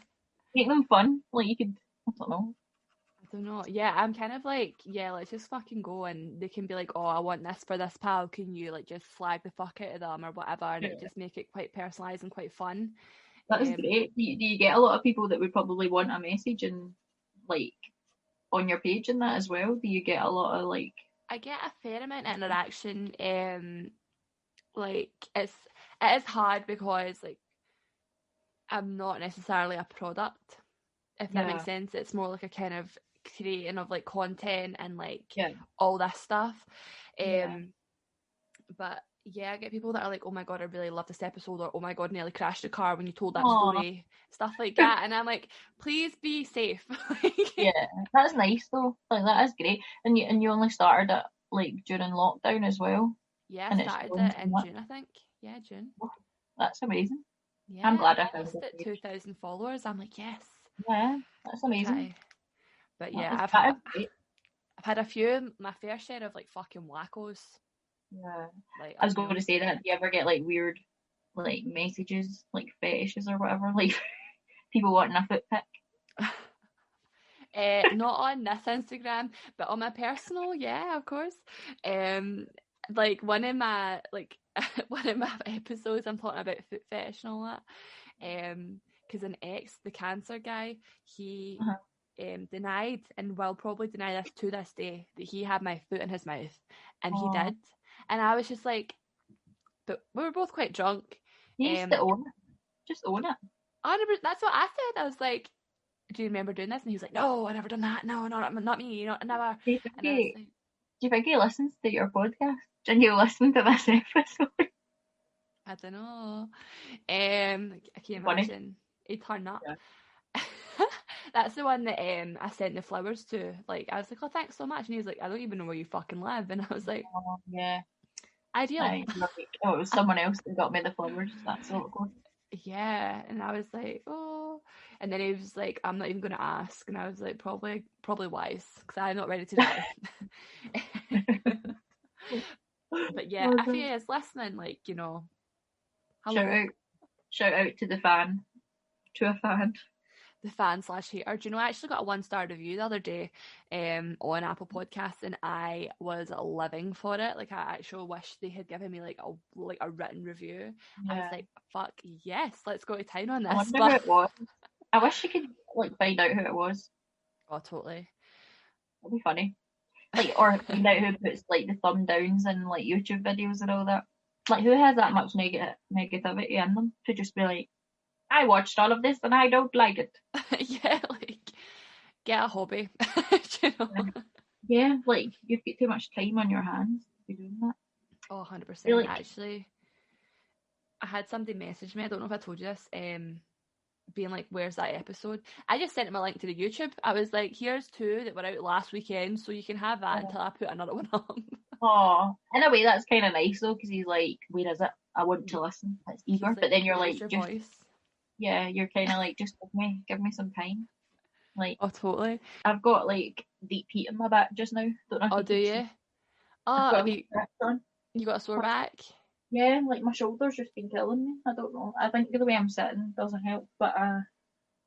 Make them fun. Like you could, I don't know. Yeah, I'm kind of like, yeah, let's just fucking go, and they can be like, oh, I want this for this pal. Can you like just flag the fuck out of them or whatever, and it just make it quite personalised and quite fun. That is great. Do you get a lot of people that would probably want a message and like on your page and that as well? Do you get a lot of like? I get a fair amount of interaction. Like it is hard because like I'm not necessarily a product, if that makes sense. It's more like a kind of creating of like content and like all this stuff. But yeah, I get people that are like, oh my god, I really love this episode, or oh my god, nearly crashed the car when you told that story, stuff like that. And I'm like, please be safe. Yeah, that's nice though. Like that is great. And you only started it like during lockdown as well. Yeah, I started it in June, I think. Yeah, June. That's amazing. Yeah, I'm glad I found it. 2,000 followers. I'm like, yes. Yeah, that's amazing. But yeah, I've had a few, my fair share of like fucking wackos. Yeah. Like, I was going to say that. Do you ever get like weird like messages, like fetishes or whatever, like people wanting a foot pic? Not on this Instagram, but on my personal, yeah, of course. Like one of my episodes, I'm talking about foot fetish and all that. Because an ex, the cancer guy, he denied and will probably deny this to this day that he had my foot in his mouth, and he did. And I was just like, but we were both quite drunk. You used to own it. Just own it. That's what I said. I was like, do you remember doing this? And he was like, no, I never done that. No, not me. Never. Do you think he listens to your podcast? And you listen to this episode? I don't know. I can't imagine. He turned up. Yeah. That's the one that I sent the flowers to. Like, I was like, oh, thanks so much. And he was like, I don't even know where you fucking live. And I was like, oh, yeah. Ideal. It was someone else that got me the flowers. That's all it was. Yeah. And I was like, oh. And then he was like, I'm not even going to ask. And I was like, probably wise, because I'm not ready to die. But yeah, if he is listening, like, you know, hello. Shout out to the fan. To a fan. The fan/hater. Do you know, I actually got a 1-star review the other day on Apple Podcasts, and I was living for it. Like, I actually wish they had given me like a written review. Yeah. I was like, fuck yes, let's go to town on this. I wonder who it was. I wish you could like find out who it was. Oh, totally. That'd be funny. Like, or find out who puts like the thumb downs in like YouTube videos and all that. Like, who has that much negativity in them to just be like, I watched all of this and I don't like it. Yeah, like, get a hobby. You know? Yeah, like, you've got too much time on your hands to be doing that. Oh, 100%. Really? Actually, I had somebody message me, I don't know if I told you this, being like, where's that episode? I just sent him a link to the YouTube. I was like, here's 2 that were out last weekend, so you can have that until I put another one up. Oh, in a way that's kind of nice though, because he's like, where is it? I want to listen. It's eager. Like, but then you're like, your just, voice. Yeah, you're kind of like, just give me some time. Like, oh, totally. I've got like deep heat in my back just now. Don't know if do you? Oh, you got a sore back? Yeah, like my shoulder's just been killing me. I don't know. I think the way I'm sitting doesn't help, but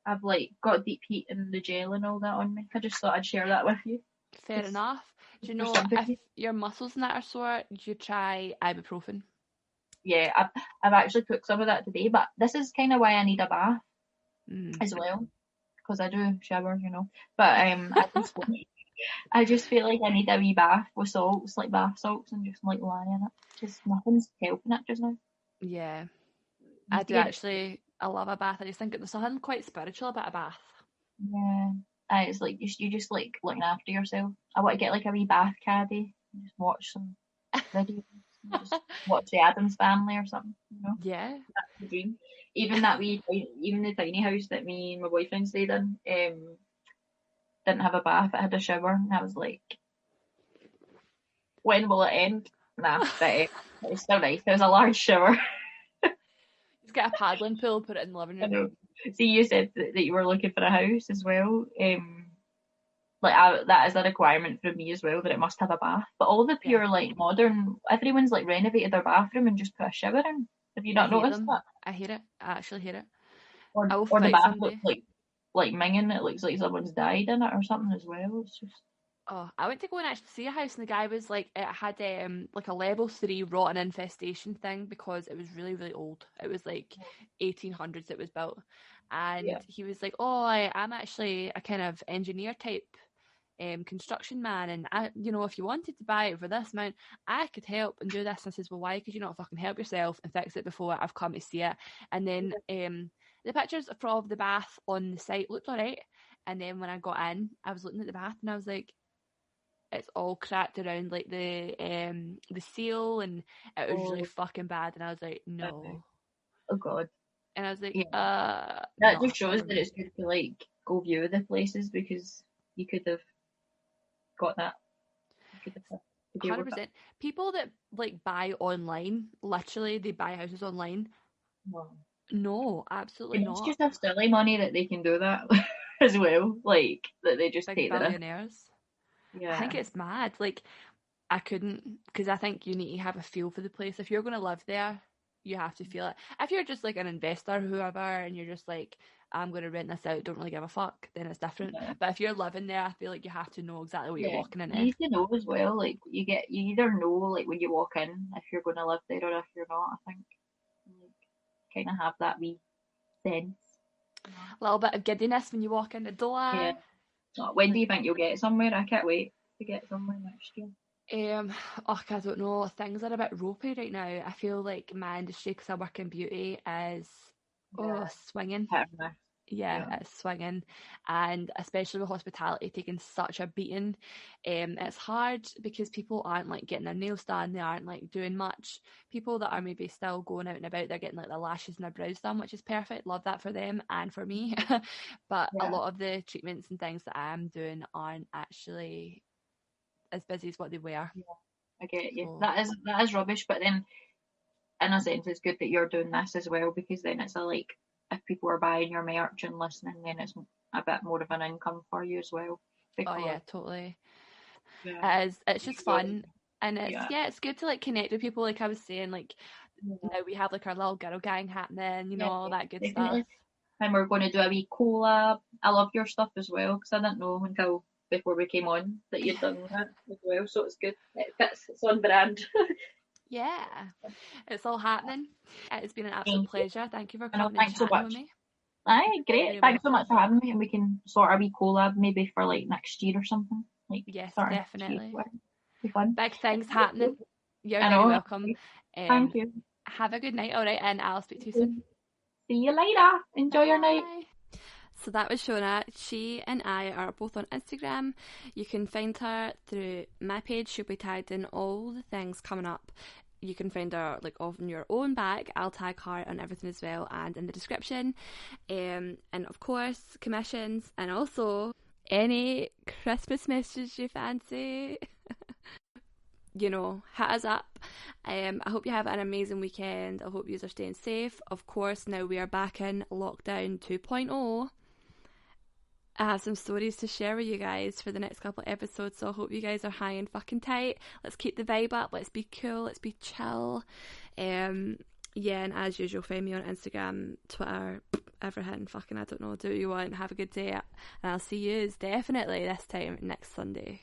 I've like got deep heat and the gel and all that on me. I just thought I'd share that with you. Fair enough. Do you know, if your muscles and that are sore, you try ibuprofen. Yeah, I've actually took some of that today, but this is kind of why I need a bath as well, because I do shower, you know. But I just feel like I need a wee bath with salts, like bath salts, and just like lie in it, because nothing's helping it just now. Yeah, I do actually. I love a bath. I just think there's something quite spiritual about a bath. Yeah, It's like you just like looking after yourself. I want to get like a wee bath caddy and just watch some videos. And just watch the Addams Family or something. Yeah. That's the dream. Even the tiny house that me and my boyfriend stayed in, didn't have a bath. It had a shower, and I was like, when will it end? Nah, but it's still nice. It was a large shower. Just get a paddling pool, put it in the living I room. know. See, you said that you were looking for a house as well. That is a requirement for me as well, that it must have a bath. But all the pure like modern, everyone's like renovated their bathroom and just put a shower in. Have you not noticed that? I hate it. I actually hate it. Or the bath looks like minging. It looks like someone's died in it or something as well. It's just. Oh, I went to go and actually see a house, and the guy was like, it had like a level 3 rotten infestation thing because it was really, really old. It was like 1800s it was built, and he was like, "Oh, I'm actually a kind of engineer type, construction man, and if you wanted to buy it for this amount, I could help and do this." And I says, "Well, why could you not fucking help yourself and fix it before I've come to see it?" And then the pictures of the bath on the site looked alright, and then when I got in, I was looking at the bath and I was like, it's all cracked around like the seal, and it was really fucking bad, and I was like, no. Oh god. And I was like, that just shows that it's good to like go view the places, because you could have got that. 100%. People that like buy online, literally they buy houses online. No, absolutely not. It's just a silly money that they can do that as well, like that they just big take billionaires. Yeah. I think it's mad. Like, I couldn't, because I think you need to have a feel for the place. If you're going to live there, you have to feel it. If you're just like an investor, whoever, and you're just like, I'm going to rent this out, don't really give a fuck, then it's different. Yeah. But if you're living there, I feel like you have to know exactly what you're walking into. You need to know as well. Like, you either know like when you walk in if you're going to live there or if you're not. I think like kind of have that wee sense. A little bit of giddiness when you walk in the door. Yeah. When do you think you'll get somewhere? I can't wait to get somewhere next year. I don't know. Things are a bit ropey right now. I feel like my industry, because I work in beauty, is swinging. Yeah, it's swinging, and especially with hospitality taking such a beating, it's hard because people aren't like getting their nails done, they aren't like doing much. People that are maybe still going out and about, they're getting like their lashes and their brows done, which is perfect, love that for them and for me. But a lot of the treatments and things that I'm doing aren't actually as busy as what they were. I get you. So that is rubbish, but then in a sense it's good that you're doing this as well, because then it's if people are buying your merch and listening, then it's a bit more of an income for you as well. Oh yeah, totally. It's just fun, and it's good to like connect with people. Like I was saying, like now we have like our little girl gang happening, all that good stuff. And we're going to do a wee collab. I love your stuff as well, because I didn't know until before we came on that you'd done that as well. So it's good. It fits. It's on brand. Yeah, it's all happening. It's been an absolute pleasure. Thank you for coming and so chatting with me. Aye, great. Thanks so much for having me, and we can sort a wee collab maybe for like next year or something. Like, yes, definitely. Be fun. Big things happening. You're very welcome. Thank you. Have a good night, alright, and I'll speak to you soon. See you later. Enjoy your night. So that was Shona. She and I are both on Instagram. You can find her through my page. She'll be tagged in all the things coming up. You can find her like on your own back. I'll tag her on everything as well, and in the description. And of course, commissions, and also any Christmas messages you fancy. Hit us up. I hope you have an amazing weekend. I hope you are staying safe. Of course, now we are back in lockdown 2.0. I have some stories to share with you guys for the next couple of episodes, so I hope you guys are high and fucking tight. Let's keep the vibe up, let's be cool, let's be chill. And as usual, find me on Instagram, Twitter, everything, fucking I don't know, do what you want, have a good day, and I'll see you definitely this time next Sunday.